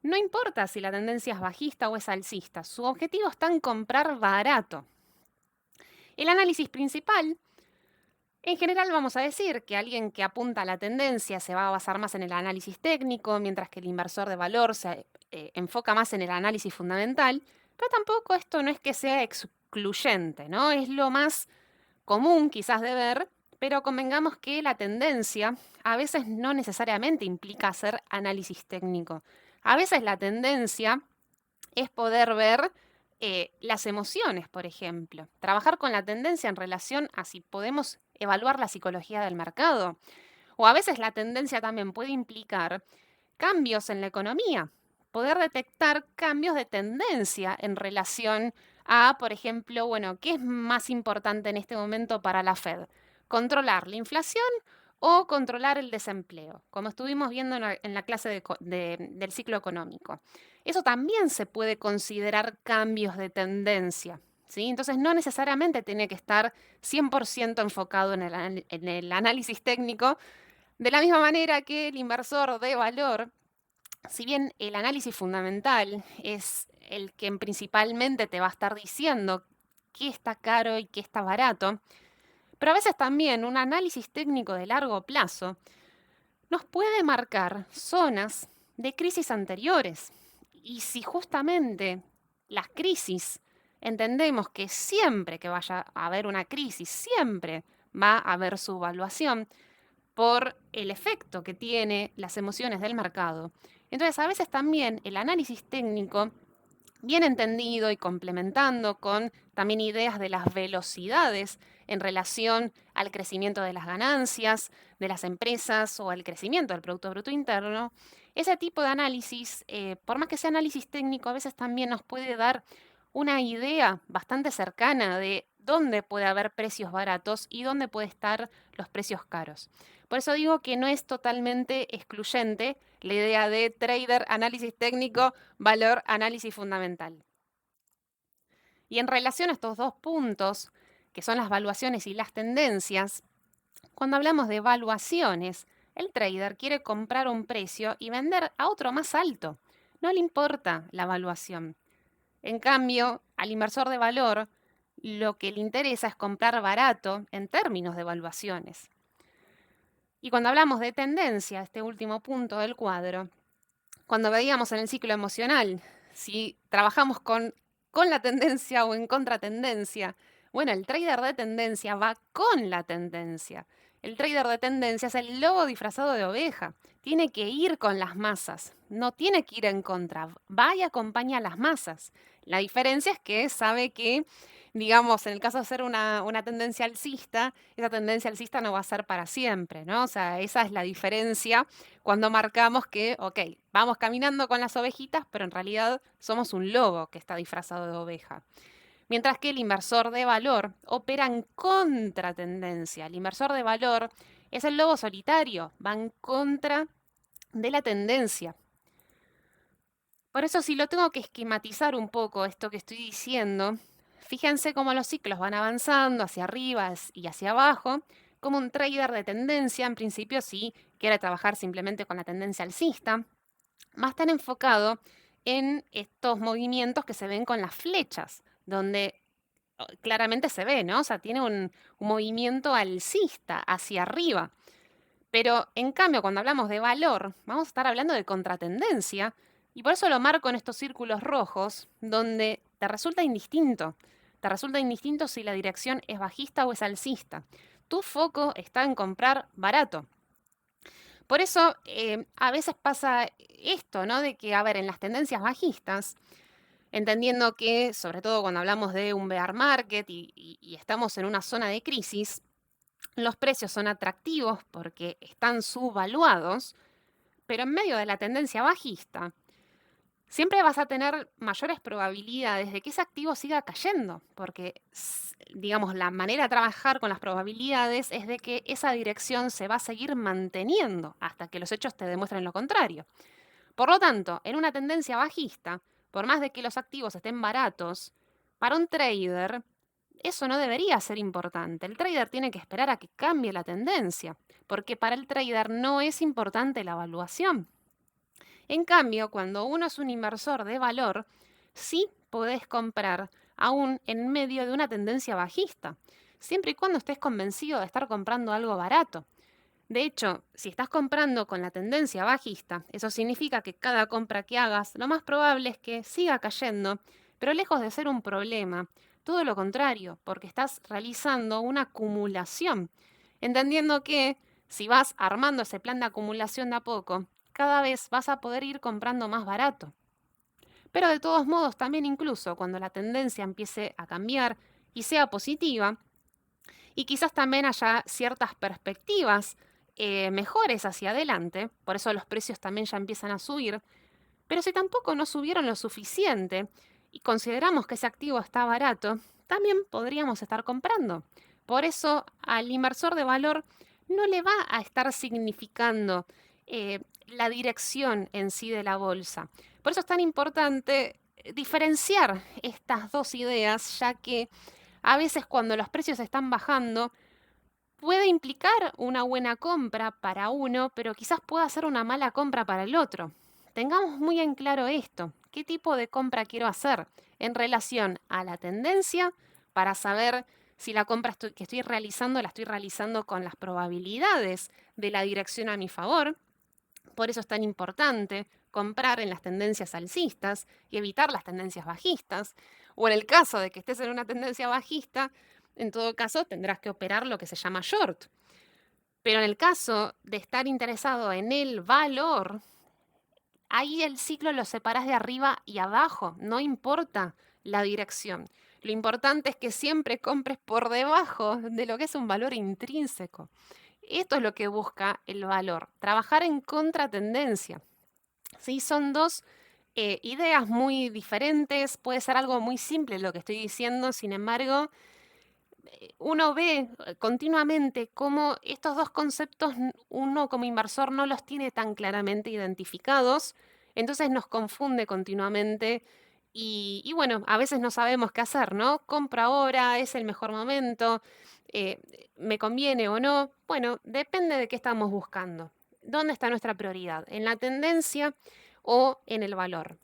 no importa si la tendencia es bajista o es alcista, su objetivo está en comprar barato. El análisis principal, en general vamos a decir que alguien que apunta a la tendencia se va a basar más en el análisis técnico, mientras que el inversor de valor se enfoca más en el análisis fundamental, pero tampoco esto no es que sea excluyente, ¿no? Es lo más común quizás de ver, pero convengamos que la tendencia a veces no necesariamente implica hacer análisis técnico. A veces la tendencia es poder ver las emociones, por ejemplo. Trabajar con la tendencia en relación a si podemos evaluar la psicología del mercado. O a veces la tendencia también puede implicar cambios en la economía. Poder detectar cambios de tendencia en relación a, por ejemplo, bueno, ¿qué es más importante en este momento para la Fed? ¿Controlar la inflación o controlar el desempleo? Como estuvimos viendo en la clase del ciclo económico. Eso también se puede considerar cambios de tendencia. ¿Sí? Entonces no necesariamente tiene que estar 100% enfocado en el análisis técnico, de la misma manera que el inversor de valor, si bien el análisis fundamental es el que principalmente te va a estar diciendo qué está caro y qué está barato, pero a veces también un análisis técnico de largo plazo nos puede marcar zonas de crisis anteriores. Y si justamente las crisis entendemos que siempre que vaya a haber una crisis, siempre va a haber su evaluación por el efecto que tiene las emociones del mercado. Entonces, a veces también el análisis técnico, bien entendido y complementando con también ideas de las velocidades en relación al crecimiento de las ganancias de las empresas o al crecimiento del Producto Bruto Interno, ese tipo de análisis, por más que sea análisis técnico, a veces también nos puede dar una idea bastante cercana de dónde puede haber precios baratos y dónde puede estar los precios caros. Por eso digo que no es totalmente excluyente la idea de trader, análisis técnico, valor, análisis fundamental. Y en relación a estos dos puntos, que son las valuaciones y las tendencias, cuando hablamos de valuaciones, el trader quiere comprar un precio y vender a otro más alto. No le importa la valuación. En cambio, al inversor de valor, lo que le interesa es comprar barato en términos de valuaciones. Y cuando hablamos de tendencia, este último punto del cuadro, cuando veíamos en el ciclo emocional, si trabajamos con la tendencia o en contratendencia, bueno, el trader de tendencia va con la tendencia. El trader de tendencia es el lobo disfrazado de oveja. Tiene que ir con las masas, no tiene que ir en contra. Va y acompaña a las masas. La diferencia es que sabe que, digamos, en el caso de ser una tendencia alcista, esa tendencia alcista no va a ser para siempre, ¿no? O sea, esa es la diferencia cuando marcamos que, ok, vamos caminando con las ovejitas, pero en realidad somos un lobo que está disfrazado de oveja. Mientras que el inversor de valor opera en contratendencia. El inversor de valor es el lobo solitario, va en contra de la tendencia. Por eso, si lo tengo que esquematizar un poco esto que estoy diciendo, fíjense cómo los ciclos van avanzando hacia arriba y hacia abajo, como un trader de tendencia, en principio, si quiere trabajar simplemente con la tendencia alcista, va a estar enfocado en estos movimientos que se ven con las flechas, donde claramente se ve, ¿no? O sea, tiene un movimiento alcista hacia arriba. Pero en cambio, cuando hablamos de valor, vamos a estar hablando de contratendencia, y por eso lo marco en estos círculos rojos, donde te resulta indistinto. Te resulta indistinto si la dirección es bajista o es alcista. Tu foco está en comprar barato. Por eso, a veces pasa esto, ¿no? De que, a ver, en las tendencias bajistas, entendiendo que, sobre todo cuando hablamos de un bear market y estamos en una zona de crisis, los precios son atractivos porque están subvaluados, pero en medio de la tendencia bajista, siempre vas a tener mayores probabilidades de que ese activo siga cayendo, porque, digamos, la manera de trabajar con las probabilidades es de que esa dirección se va a seguir manteniendo hasta que los hechos te demuestren lo contrario. Por lo tanto, en una tendencia bajista, por más de que los activos estén baratos, para un trader eso no debería ser importante. El trader tiene que esperar a que cambie la tendencia, porque para el trader no es importante la evaluación. En cambio, cuando uno es un inversor de valor, sí podés comprar aún en medio de una tendencia bajista, siempre y cuando estés convencido de estar comprando algo barato. De hecho, si estás comprando con la tendencia bajista, eso significa que cada compra que hagas, lo más probable es que siga cayendo, pero lejos de ser un problema, todo lo contrario, porque estás realizando una acumulación, entendiendo que si vas armando ese plan de acumulación de a poco, cada vez vas a poder ir comprando más barato. Pero de todos modos, también incluso cuando la tendencia empiece a cambiar y sea positiva, y quizás también haya ciertas perspectivas mejores hacia adelante, por eso los precios también ya empiezan a subir, pero si tampoco no subieron lo suficiente y consideramos que ese activo está barato, también podríamos estar comprando. Por eso al inversor de valor no le va a estar significando la dirección en sí de la bolsa. Por eso es tan importante diferenciar estas dos ideas, ya que a veces cuando los precios están bajando, puede implicar una buena compra para uno, pero quizás pueda ser una mala compra para el otro. Tengamos muy en claro esto, qué tipo de compra quiero hacer en relación a la tendencia para saber si la compra que estoy realizando la estoy realizando con las probabilidades de la dirección a mi favor. Por eso es tan importante comprar en las tendencias alcistas y evitar las tendencias bajistas. O en el caso de que estés en una tendencia bajista, en todo caso tendrás que operar lo que se llama short. Pero en el caso de estar interesado en el valor, ahí el ciclo lo separas de arriba y abajo, no importa la dirección. Lo importante es que siempre compres por debajo de lo que es un valor intrínseco. Esto es lo que busca el valor, trabajar en contratendencia. ¿Sí? Son dos ideas muy diferentes, puede ser algo muy simple lo que estoy diciendo, sin embargo, uno ve continuamente cómo estos dos conceptos uno como inversor no los tiene tan claramente identificados, entonces nos confunde continuamente y bueno, a veces no sabemos qué hacer, ¿no? Compra ahora, es el mejor momento, eh, me conviene o no. Bueno, depende de qué estamos buscando. ¿Dónde está nuestra prioridad? ¿En la tendencia o en el valor?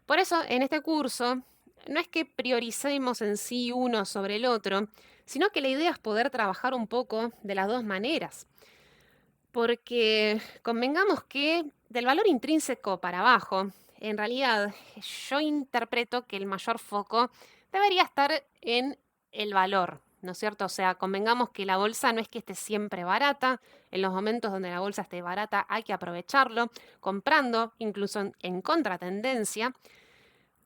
Por eso, en este curso, no es que prioricemos en sí uno sobre el otro, sino que la idea es poder trabajar un poco de las dos maneras. Porque convengamos que del valor intrínseco para abajo, en realidad yo interpreto que el mayor foco debería estar en el valor. ¿no es cierto? O sea, convengamos que la bolsa no es que esté siempre barata, en los momentos donde la bolsa esté barata hay que aprovecharlo, comprando incluso en contratendencia,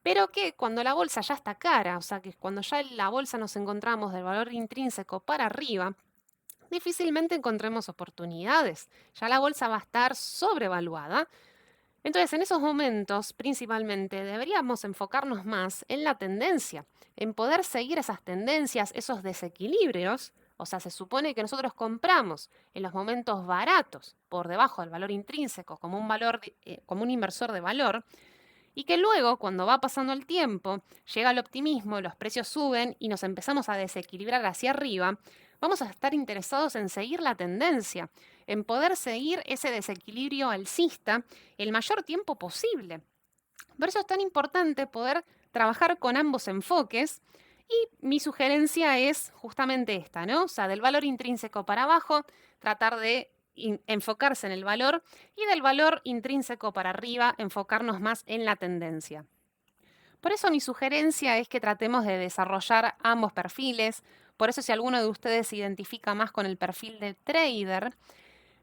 pero que cuando la bolsa ya está cara, o sea, que cuando ya en la bolsa nos encontramos del valor intrínseco para arriba, difícilmente encontremos oportunidades. Ya la bolsa va a estar sobrevaluada. Entonces, en esos momentos, principalmente, deberíamos enfocarnos más en la tendencia, en poder seguir esas tendencias, esos desequilibrios. O sea, se supone que nosotros compramos en los momentos baratos, por debajo del valor intrínseco, como un valor, como un inversor de valor, y que luego, cuando va pasando el tiempo, llega el optimismo, los precios suben y nos empezamos a desequilibrar hacia arriba, vamos a estar interesados en seguir la tendencia, en poder seguir ese desequilibrio alcista el mayor tiempo posible. Por eso es tan importante poder trabajar con ambos enfoques y mi sugerencia es justamente esta, ¿no? O sea, del valor intrínseco para abajo, tratar de enfocarse en el valor y del valor intrínseco para arriba, enfocarnos más en la tendencia. Por eso mi sugerencia es que tratemos de desarrollar ambos perfiles. Por eso si alguno de ustedes se identifica más con el perfil de trader,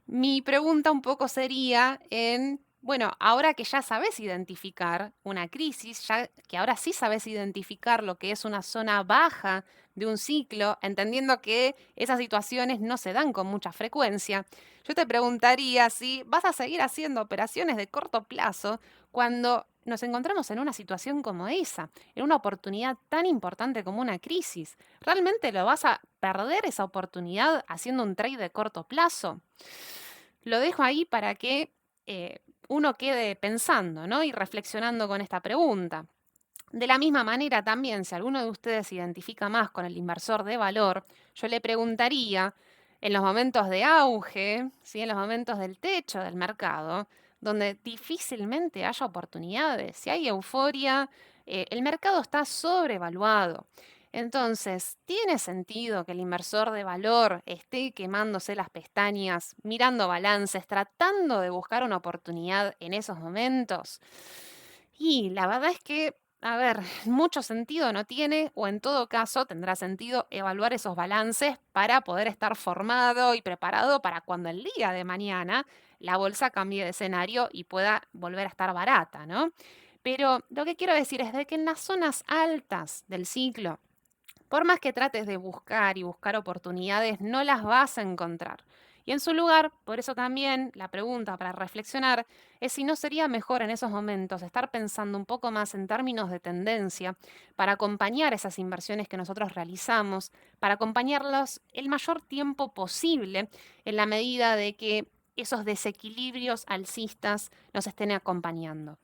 mi pregunta un poco sería bueno, ahora que ya sabes identificar una crisis, ya que ahora sí sabes identificar lo que es una zona baja de un ciclo, entendiendo que esas situaciones no se dan con mucha frecuencia, yo te preguntaría si vas a seguir haciendo operaciones de corto plazo cuando nos encontramos en una situación como esa, en una oportunidad tan importante como una crisis. ¿Realmente lo vas a perder esa oportunidad haciendo un trade de corto plazo? Lo dejo ahí para que uno quede pensando, ¿no? Y reflexionando con esta pregunta. De la misma manera también, si alguno de ustedes se identifica más con el inversor de valor, yo le preguntaría, en los momentos de auge, ¿sí? En los momentos del techo del mercado, donde difícilmente haya oportunidades, si hay euforia, el mercado está sobrevaluado. Entonces, ¿tiene sentido que el inversor de valor esté quemándose las pestañas, mirando balances, tratando de buscar una oportunidad en esos momentos? Y la verdad es que, a ver, mucho sentido no tiene, o en todo caso tendrá sentido evaluar esos balances para poder estar formado y preparado para cuando el día de mañana la bolsa cambie de escenario y pueda volver a estar barata, ¿no? Pero lo que quiero decir es de que en las zonas altas del ciclo, por más que trates de buscar y buscar oportunidades, no las vas a encontrar. Y en su lugar, por eso también la pregunta para reflexionar es si no sería mejor en esos momentos estar pensando un poco más en términos de tendencia para acompañar esas inversiones que nosotros realizamos, para acompañarlos el mayor tiempo posible en la medida de que esos desequilibrios alcistas nos estén acompañando.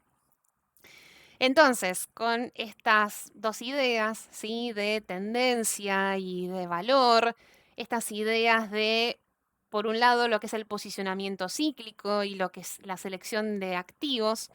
Entonces, con estas dos ideas, ¿sí? De tendencia y de valor, estas ideas de, por un lado, lo que es el posicionamiento cíclico y lo que es la selección de activos,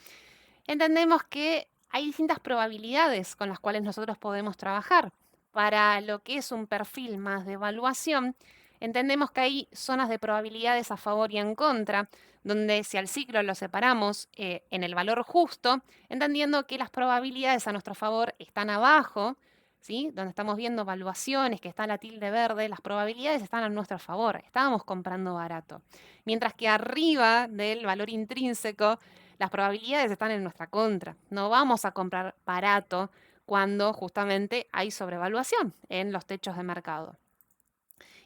entendemos que hay distintas probabilidades con las cuales nosotros podemos trabajar. Para lo que es un perfil más de evaluación, entendemos que hay zonas de probabilidades a favor y en contra, donde si al ciclo lo separamos en el valor justo, entendiendo que las probabilidades a nuestro favor están abajo, ¿sí? Donde estamos viendo evaluaciones, que está la tilde verde, las probabilidades están a nuestro favor, estábamos comprando barato. Mientras que arriba del valor intrínseco, las probabilidades están en nuestra contra. No vamos a comprar barato cuando justamente hay sobrevaluación en los techos de mercado.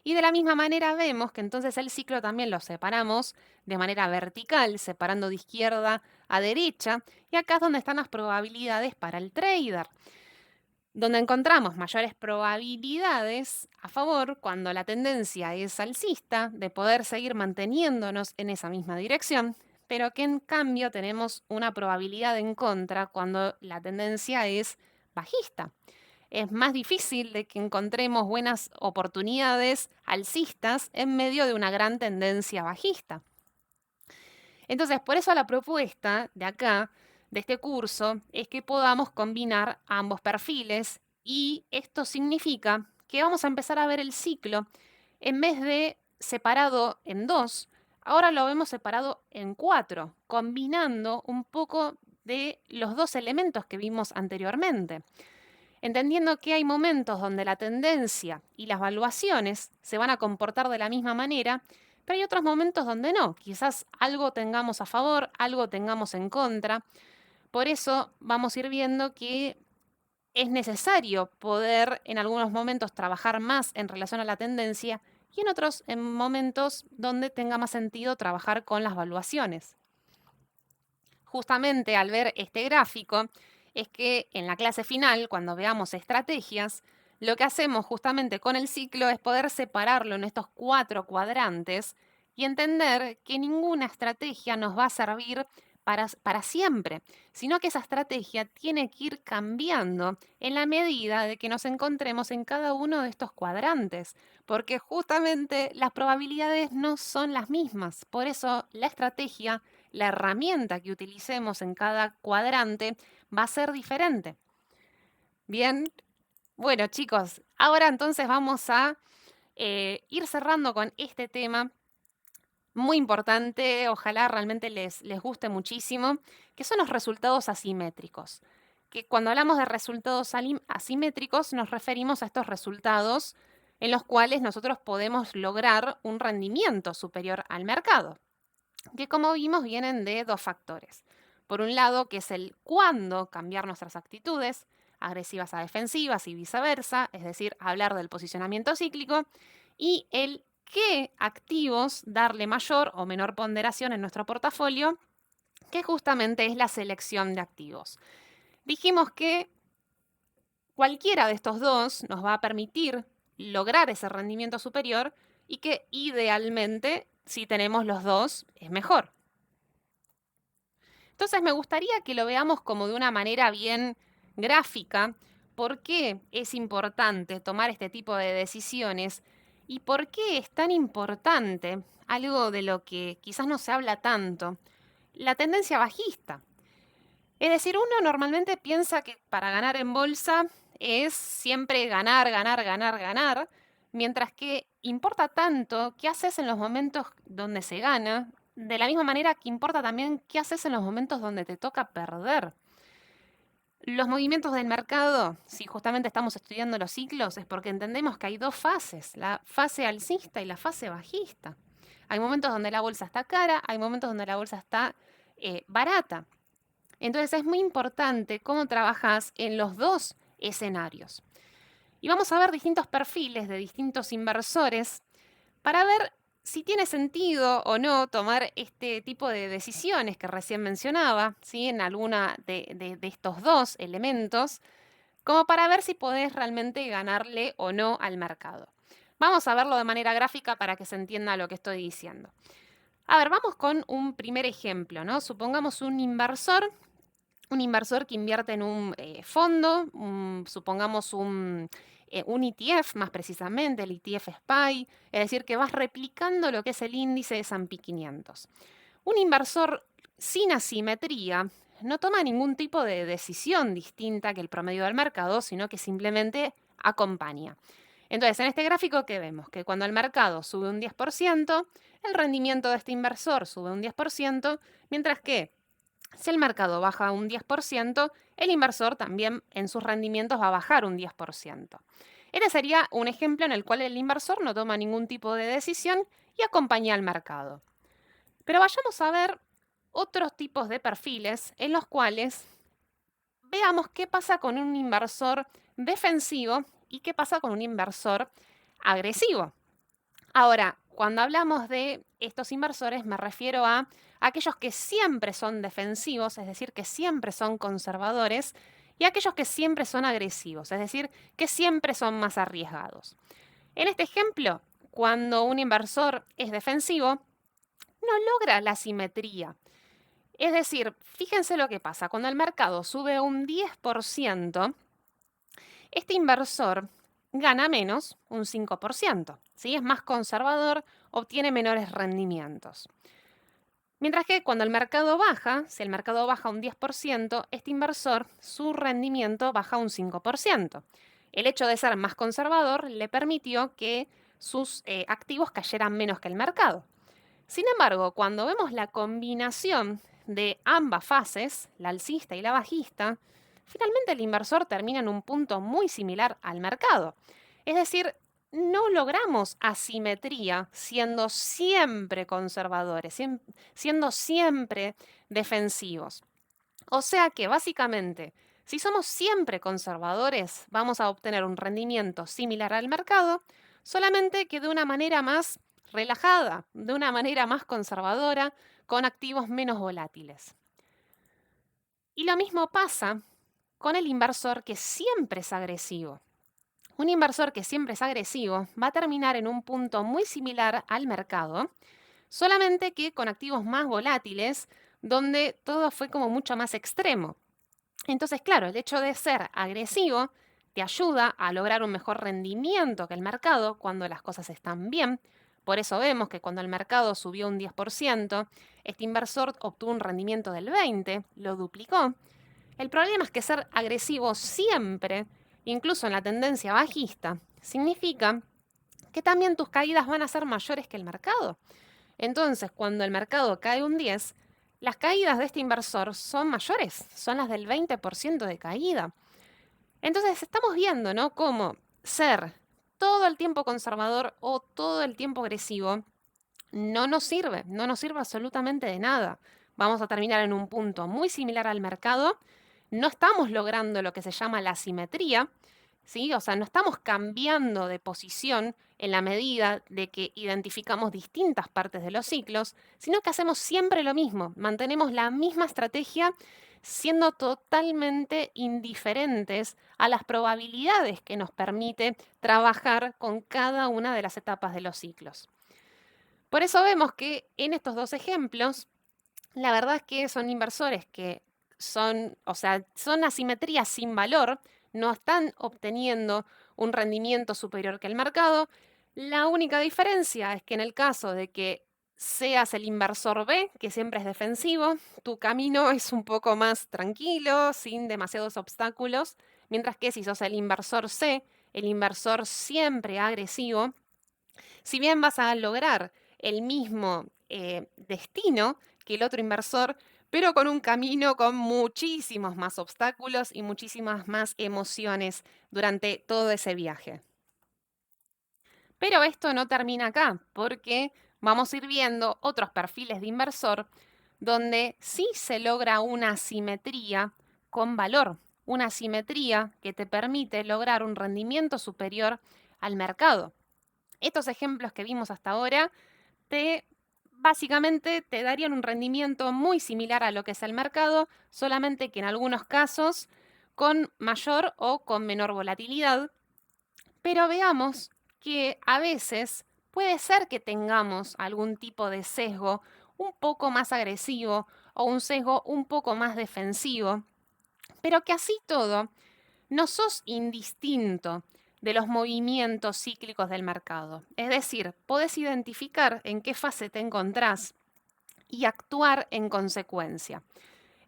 Y de la misma manera vemos que entonces el ciclo también lo separamos de manera vertical, separando de izquierda a derecha, y acá es donde están las probabilidades para el trader, donde encontramos mayores probabilidades a favor cuando la tendencia es alcista de poder seguir manteniéndonos en esa misma dirección, pero que en cambio tenemos una probabilidad en contra cuando la tendencia es bajista. Es más difícil de que encontremos buenas oportunidades alcistas en medio de una gran tendencia bajista. Entonces, por eso la propuesta de acá, de este curso, es que podamos combinar ambos perfiles y esto significa que vamos a empezar a ver el ciclo en vez de separado en dos, ahora lo vemos separado en cuatro, combinando un poco de los dos elementos que vimos anteriormente. entendiendo que hay momentos donde la tendencia y las valuaciones se van a comportar de la misma manera, pero hay otros momentos donde no. Quizás algo tengamos a favor, algo tengamos en contra. Por eso vamos a ir viendo que es necesario poder en algunos momentos trabajar más en relación a la tendencia y en otros en momentos donde tenga más sentido trabajar con las valuaciones. Justamente al ver este gráfico es que en la clase final, cuando veamos estrategias, lo que hacemos justamente con el ciclo es poder separarlo en estos 4 cuadrantes y entender que ninguna estrategia nos va a servir para siempre, sino que esa estrategia tiene que ir cambiando en la medida de que nos encontremos en cada uno de estos cuadrantes, porque justamente las probabilidades no son las mismas. Por eso la estrategia, la herramienta que utilicemos en cada cuadrante va a ser diferente. Bien, bueno chicos, ahora entonces vamos a ir cerrando con este tema muy importante, ojalá realmente les guste muchísimo, que son los resultados asimétricos. Que cuando hablamos de resultados asimétricos nos referimos a estos resultados en los cuales nosotros podemos lograr un rendimiento superior al mercado, que como vimos vienen de 2 factores. Por un lado, que es el cuándo cambiar nuestras actitudes, agresivas a defensivas y viceversa, es decir, hablar del posicionamiento cíclico, y el qué activos darle mayor o menor ponderación en nuestro portafolio, que justamente es la selección de activos. Dijimos que cualquiera de estos dos nos va a permitir lograr ese rendimiento superior y que idealmente, si tenemos los dos, es mejor. Entonces me gustaría que lo veamos como de una manera bien gráfica, por qué es importante tomar este tipo de decisiones y por qué es tan importante algo de lo que quizás no se habla tanto, la tendencia bajista. Es decir, uno normalmente piensa que para ganar en bolsa es siempre ganar, ganar, ganar, ganar, mientras que importa tanto qué haces en los momentos donde se gana, de la misma manera que importa también qué haces en los momentos donde te toca perder. Los movimientos del mercado, si justamente estamos estudiando los ciclos, es porque entendemos que hay 2 fases, la fase alcista y la fase bajista. Hay momentos donde la bolsa está cara, hay momentos donde la bolsa está barata. Entonces es muy importante cómo trabajas en los 2 escenarios. Y vamos a ver distintos perfiles de distintos inversores para ver si tiene sentido o no tomar este tipo de decisiones que recién mencionaba, ¿sí? En alguna de estos 2 elementos, como para ver si podés realmente ganarle o no al mercado. Vamos a verlo de manera gráfica para que se entienda lo que estoy diciendo. A ver, vamos con un primer ejemplo, ¿no? Supongamos un inversor que invierte en un fondo, supongamos un ETF más precisamente, el ETF SPY, es decir, que vas replicando lo que es el índice de S&P 500. Un inversor sin asimetría no toma ningún tipo de decisión distinta que el promedio del mercado, sino que simplemente acompaña. Entonces, en este gráfico, ¿qué vemos? Que cuando el mercado sube un 10%, el rendimiento de este inversor sube un 10%, mientras que si el mercado baja un 10%, el inversor también en sus rendimientos va a bajar un 10%. Este sería un ejemplo en el cual el inversor no toma ningún tipo de decisión y acompaña al mercado. Pero vayamos a ver otros tipos de perfiles en los cuales veamos qué pasa con un inversor defensivo y qué pasa con un inversor agresivo. Ahora, cuando hablamos de estos inversores, me refiero a aquellos que siempre son defensivos, es decir, que siempre son conservadores, y aquellos que siempre son agresivos, es decir, que siempre son más arriesgados. En este ejemplo, cuando un inversor es defensivo, no logra la simetría. Es decir, fíjense lo que pasa. Cuando el mercado sube un 10%, este inversor gana menos, un 5%. ¿Sí? Es más conservador, obtiene menores rendimientos. Mientras que cuando el mercado baja, si el mercado baja un 10%, este inversor, su rendimiento baja un 5%. El hecho de ser más conservador le permitió que sus activos cayeran menos que el mercado. Sin embargo, cuando vemos la combinación de ambas fases, la alcista y la bajista, finalmente el inversor termina en un punto muy similar al mercado. Es decir, no logramos asimetría siendo siempre conservadores, siendo siempre defensivos. O sea que básicamente, si somos siempre conservadores, vamos a obtener un rendimiento similar al mercado, solamente que de una manera más relajada, de una manera más conservadora, con activos menos volátiles. Y lo mismo pasa con el inversor que siempre es agresivo. Un inversor que siempre es agresivo va a terminar en un punto muy similar al mercado, solamente que con activos más volátiles, donde todo fue como mucho más extremo. Entonces, claro, el hecho de ser agresivo te ayuda a lograr un mejor rendimiento que el mercado cuando las cosas están bien. Por eso vemos que cuando el mercado subió un 10%, este inversor obtuvo un rendimiento del 20%, lo duplicó. El problema es que ser agresivo siempre, incluso en la tendencia bajista, significa que también tus caídas van a ser mayores que el mercado. Entonces, cuando el mercado cae un 10, las caídas de este inversor son mayores, son las del 20% de caída. Entonces, estamos viendo, ¿no?, cómo ser todo el tiempo conservador o todo el tiempo agresivo no nos sirve absolutamente de nada. Vamos a terminar en un punto muy similar al mercado. No estamos logrando lo que se llama la simetría, ¿sí? O sea, no estamos cambiando de posición en la medida de que identificamos distintas partes de los ciclos, sino que hacemos siempre lo mismo, mantenemos la misma estrategia siendo totalmente indiferentes a las probabilidades que nos permite trabajar con cada una de las etapas de los ciclos. Por eso vemos que en estos dos ejemplos, la verdad es que son inversores que son, o sea, son asimetrías sin valor, no están obteniendo un rendimiento superior que el mercado. La única diferencia es que en el caso de que seas el inversor B, que siempre es defensivo, tu camino es un poco más tranquilo, sin demasiados obstáculos, mientras que si sos el inversor C, el inversor siempre agresivo, si bien vas a lograr el mismo destino que el otro inversor, pero con un camino con muchísimos más obstáculos y muchísimas más emociones durante todo ese viaje. Pero esto no termina acá, porque vamos a ir viendo otros perfiles de inversor donde sí se logra una simetría con valor, una simetría que te permite lograr un rendimiento superior al mercado. Estos ejemplos que vimos hasta ahora básicamente te darían un rendimiento muy similar a lo que es el mercado, solamente que en algunos casos con mayor o con menor volatilidad. Pero veamos que a veces puede ser que tengamos algún tipo de sesgo un poco más agresivo o un sesgo un poco más defensivo, pero que así todo no sos indistinto de los movimientos cíclicos del mercado. Es decir, podés identificar en qué fase te encontrás y actuar en consecuencia.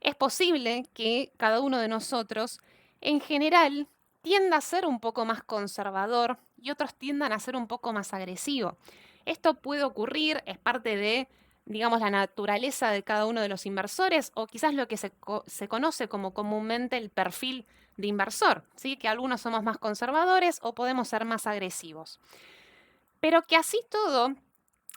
Es posible que cada uno de nosotros, en general, tienda a ser un poco más conservador y otros tiendan a ser un poco más agresivo. Esto puede ocurrir, es parte de, digamos, la naturaleza de cada uno de los inversores o quizás lo que se conoce como comúnmente el perfil de inversor, ¿sí? Que algunos somos más conservadores o podemos ser más agresivos. Pero que así todo,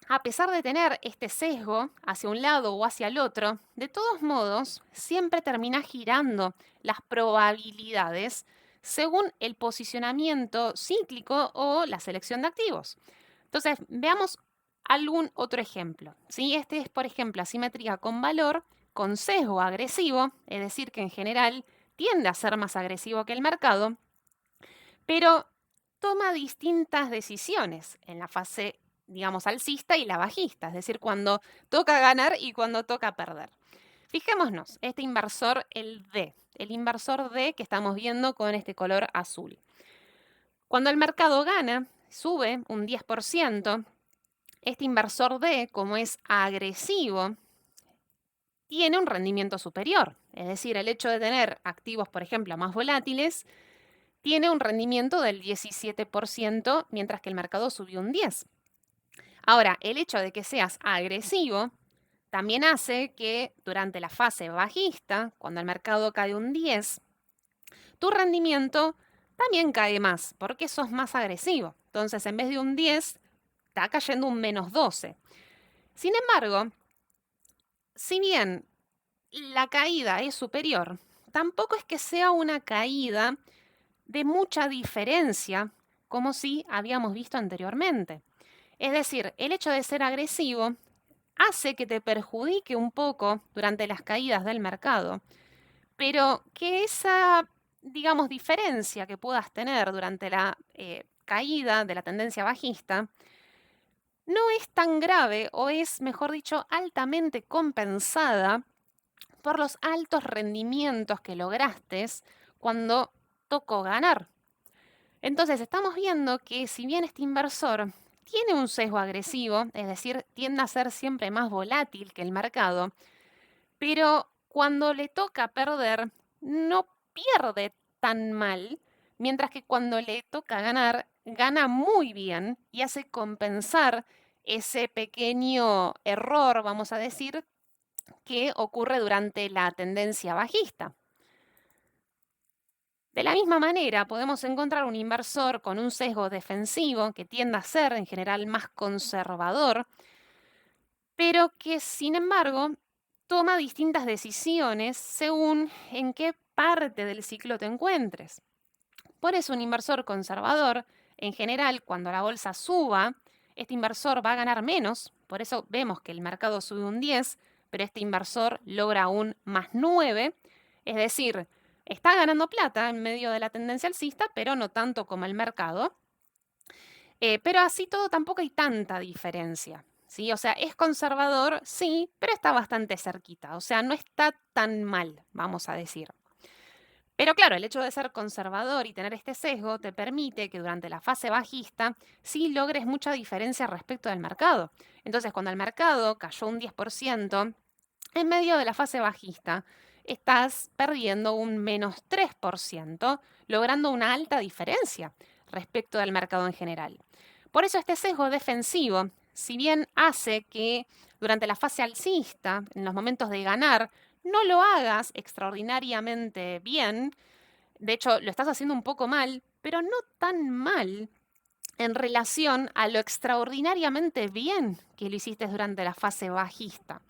a pesar de tener este sesgo hacia un lado o hacia el otro, de todos modos, siempre termina girando las probabilidades según el posicionamiento cíclico o la selección de activos. Entonces, veamos algún otro ejemplo, ¿sí? Este es, por ejemplo, asimetría con valor, con sesgo agresivo, es decir, que en general tiende a ser más agresivo que el mercado, pero toma distintas decisiones en la fase, digamos, alcista y la bajista, es decir, cuando toca ganar y cuando toca perder. Fijémonos, este inversor, el inversor D que estamos viendo con este color azul. Cuando el mercado gana, sube un 10%, este inversor D, como es agresivo, tiene un rendimiento superior. Es decir, el hecho de tener activos, por ejemplo, más volátiles, tiene un rendimiento del 17%, mientras que el mercado subió un 10%. Ahora, el hecho de que seas agresivo también hace que durante la fase bajista, cuando el mercado cae un 10, tu rendimiento también cae más, porque sos más agresivo. Entonces, en vez de un 10, está cayendo un -12. Sin embargo, si bien la caída es superior, tampoco es que sea una caída de mucha diferencia, como si habíamos visto anteriormente. Es decir, el hecho de ser agresivo hace que te perjudique un poco durante las caídas del mercado, pero que esa, digamos, diferencia que puedas tener durante la caída de la tendencia bajista no es tan grave o es, mejor dicho, altamente compensada por los altos rendimientos que lograste cuando tocó ganar. Entonces, estamos viendo que si bien este inversor tiene un sesgo agresivo, es decir, tiende a ser siempre más volátil que el mercado, pero cuando le toca perder, no pierde tan mal, mientras que cuando le toca ganar, gana muy bien y hace compensar ese pequeño error, vamos a decir, que ocurre durante la tendencia bajista. De la misma manera, podemos encontrar un inversor con un sesgo defensivo que tiende a ser en general más conservador, pero que sin embargo toma distintas decisiones según en qué parte del ciclo te encuentres. Por eso un inversor conservador, en general, cuando la bolsa suba, este inversor va a ganar menos, por eso vemos que el mercado sube un 10, pero este inversor logra un +9, es decir, está ganando plata en medio de la tendencia alcista, pero no tanto como el mercado. Pero así todo tampoco hay tanta diferencia, ¿sí? O sea, es conservador, sí, pero está bastante cerquita, o sea, no está tan mal, vamos a decir. Pero claro, el hecho de ser conservador y tener este sesgo te permite que durante la fase bajista sí logres mucha diferencia respecto del mercado. Entonces, cuando el mercado cayó un 10%, en medio de la fase bajista, estás perdiendo un -3%, logrando una alta diferencia respecto del mercado en general. Por eso este sesgo defensivo, si bien hace que durante la fase alcista, en los momentos de ganar, no lo hagas extraordinariamente bien, de hecho lo estás haciendo un poco mal, pero no tan mal en relación a lo extraordinariamente bien que lo hiciste durante la fase bajista.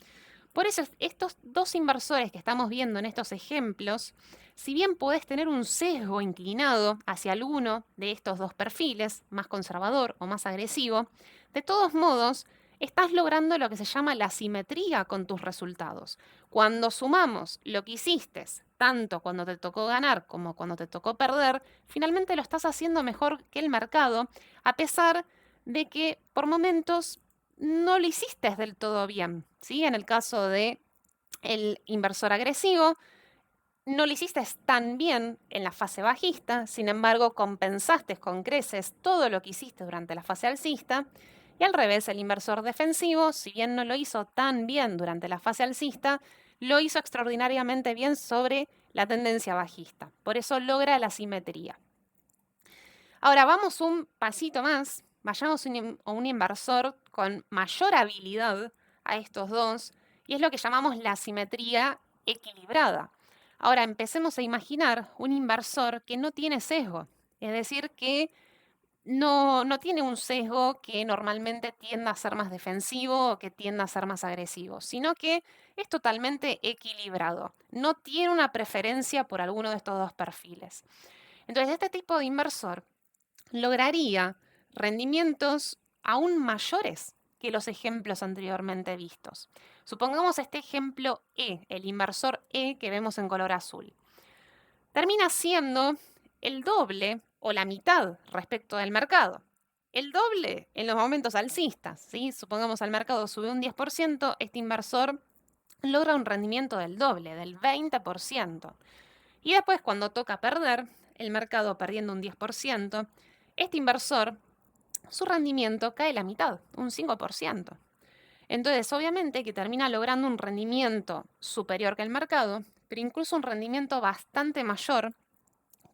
Por eso estos dos inversores que estamos viendo en estos ejemplos, si bien podés tener un sesgo inclinado hacia alguno de estos dos perfiles, más conservador o más agresivo, de todos modos estás logrando lo que se llama la simetría con tus resultados. Cuando sumamos lo que hiciste, tanto cuando te tocó ganar como cuando te tocó perder, finalmente lo estás haciendo mejor que el mercado, a pesar de que por momentos no lo hiciste del todo bien, ¿sí? En el caso de el inversor agresivo, no lo hiciste tan bien en la fase bajista, sin embargo, compensaste con creces todo lo que hiciste durante la fase alcista. Y al revés, el inversor defensivo, si bien no lo hizo tan bien durante la fase alcista, lo hizo extraordinariamente bien sobre la tendencia bajista. Por eso logra la simetría. Ahora vamos un pasito más, vayamos a un inversor con mayor habilidad a estos dos, y es lo que llamamos la simetría equilibrada. Ahora empecemos a imaginar un inversor que no tiene sesgo, es decir, que no tiene un sesgo que normalmente tienda a ser más defensivo o que tienda a ser más agresivo, sino que es totalmente equilibrado, no tiene una preferencia por alguno de estos dos perfiles. Entonces, este tipo de inversor lograría rendimientos aún mayores que los ejemplos anteriormente vistos. Supongamos este ejemplo E, el inversor E que vemos en color azul. Termina siendo el doble o la mitad respecto del mercado. El doble en los momentos alcistas, ¿sí? Supongamos el mercado sube un 10%, este inversor logra un rendimiento del doble, del 20%. Y después, cuando toca perder, el mercado perdiendo un 10%, este inversor, su rendimiento cae la mitad, un 5%. Entonces, obviamente que termina logrando un rendimiento superior que el mercado, pero incluso un rendimiento bastante mayor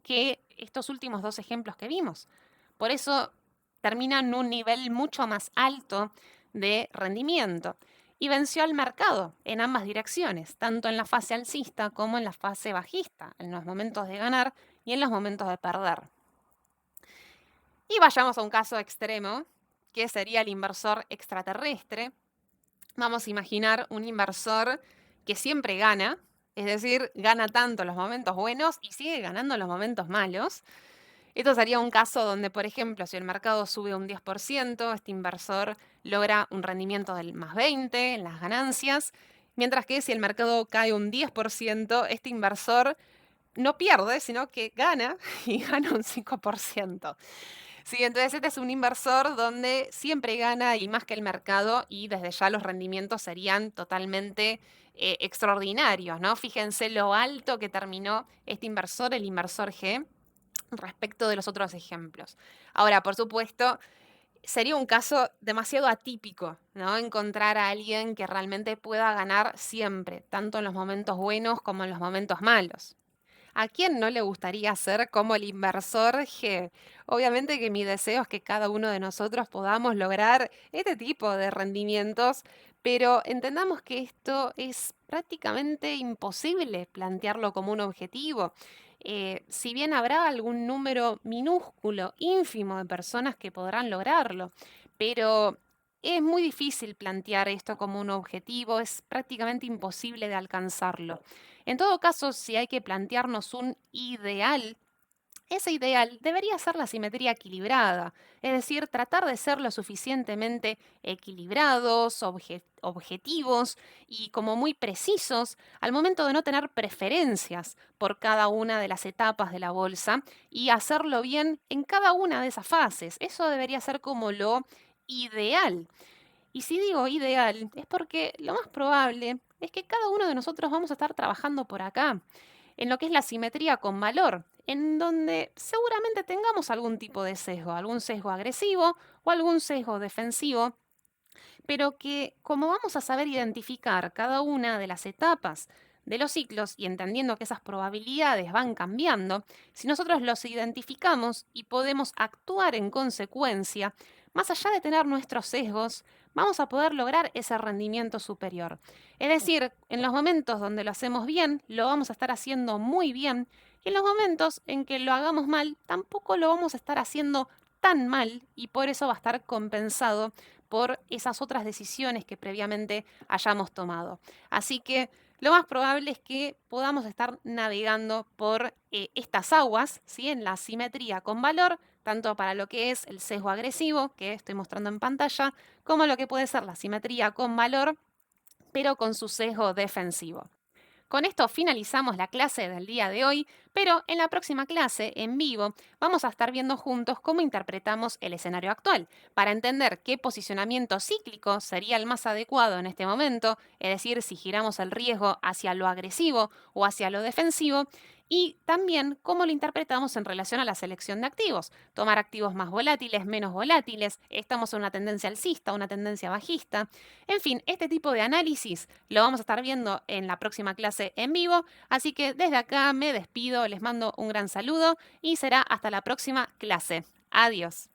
que estos últimos dos ejemplos que vimos. Por eso termina en un nivel mucho más alto de rendimiento y venció al mercado en ambas direcciones, tanto en la fase alcista como en la fase bajista, en los momentos de ganar y en los momentos de perder. Y vayamos a un caso extremo, que sería el inversor extraterrestre. Vamos a imaginar un inversor que siempre gana, es decir, gana tanto en los momentos buenos y sigue ganando en los momentos malos. Esto sería un caso donde, por ejemplo, si el mercado sube un 10%, este inversor logra un rendimiento del más 20 en las ganancias, mientras que si el mercado cae un 10%, este inversor no pierde, sino que gana y gana un 5%. Sí, entonces este es un inversor donde siempre gana y más que el mercado y desde ya los rendimientos serían totalmente extraordinarios, ¿no? Fíjense lo alto que terminó este inversor, el inversor G, respecto de los otros ejemplos. Ahora, por supuesto, sería un caso demasiado atípico, ¿no? Encontrar a alguien que realmente pueda ganar siempre, tanto en los momentos buenos como en los momentos malos. ¿A quién no le gustaría ser como el inversor G? Obviamente que mi deseo es que cada uno de nosotros podamos lograr este tipo de rendimientos, pero entendamos que esto es prácticamente imposible plantearlo como un objetivo. Si bien habrá algún número minúsculo, ínfimo de personas que podrán lograrlo, pero es muy difícil plantear esto como un objetivo, es prácticamente imposible de alcanzarlo. En todo caso, si hay que plantearnos un ideal, ese ideal debería ser la simetría equilibrada, es decir, tratar de ser lo suficientemente equilibrados, objetivos y como muy precisos al momento de no tener preferencias por cada una de las etapas de la bolsa y hacerlo bien en cada una de esas fases. Eso debería ser como lo ideal. Y si digo ideal, es porque lo más probable es que cada uno de nosotros vamos a estar trabajando por acá, en lo que es la simetría con valor, en donde seguramente tengamos algún tipo de sesgo, algún sesgo agresivo o algún sesgo defensivo, pero que como vamos a saber identificar cada una de las etapas de los ciclos y entendiendo que esas probabilidades van cambiando, si nosotros los identificamos y podemos actuar en consecuencia, más allá de tener nuestros sesgos, vamos a poder lograr ese rendimiento superior. Es decir, en los momentos donde lo hacemos bien, lo vamos a estar haciendo muy bien, y en los momentos en que lo hagamos mal, tampoco lo vamos a estar haciendo tan mal y por eso va a estar compensado por esas otras decisiones que previamente hayamos tomado. Así que lo más probable es que podamos estar navegando por estas aguas, ¿sí? En la simetría con valor, tanto para lo que es el sesgo agresivo, que estoy mostrando en pantalla, como lo que puede ser la simetría con valor, pero con su sesgo defensivo. Con esto finalizamos la clase del día de hoy, pero en la próxima clase, en vivo, vamos a estar viendo juntos cómo interpretamos el escenario actual, para entender qué posicionamiento cíclico sería el más adecuado en este momento, es decir, si giramos el riesgo hacia lo agresivo o hacia lo defensivo, y también cómo lo interpretamos en relación a la selección de activos. Tomar activos más volátiles, menos volátiles, estamos en una tendencia alcista, una tendencia bajista. En fin, este tipo de análisis lo vamos a estar viendo en la próxima clase en vivo, así que desde acá me despido, les mando un gran saludo y será hasta la próxima clase. Adiós.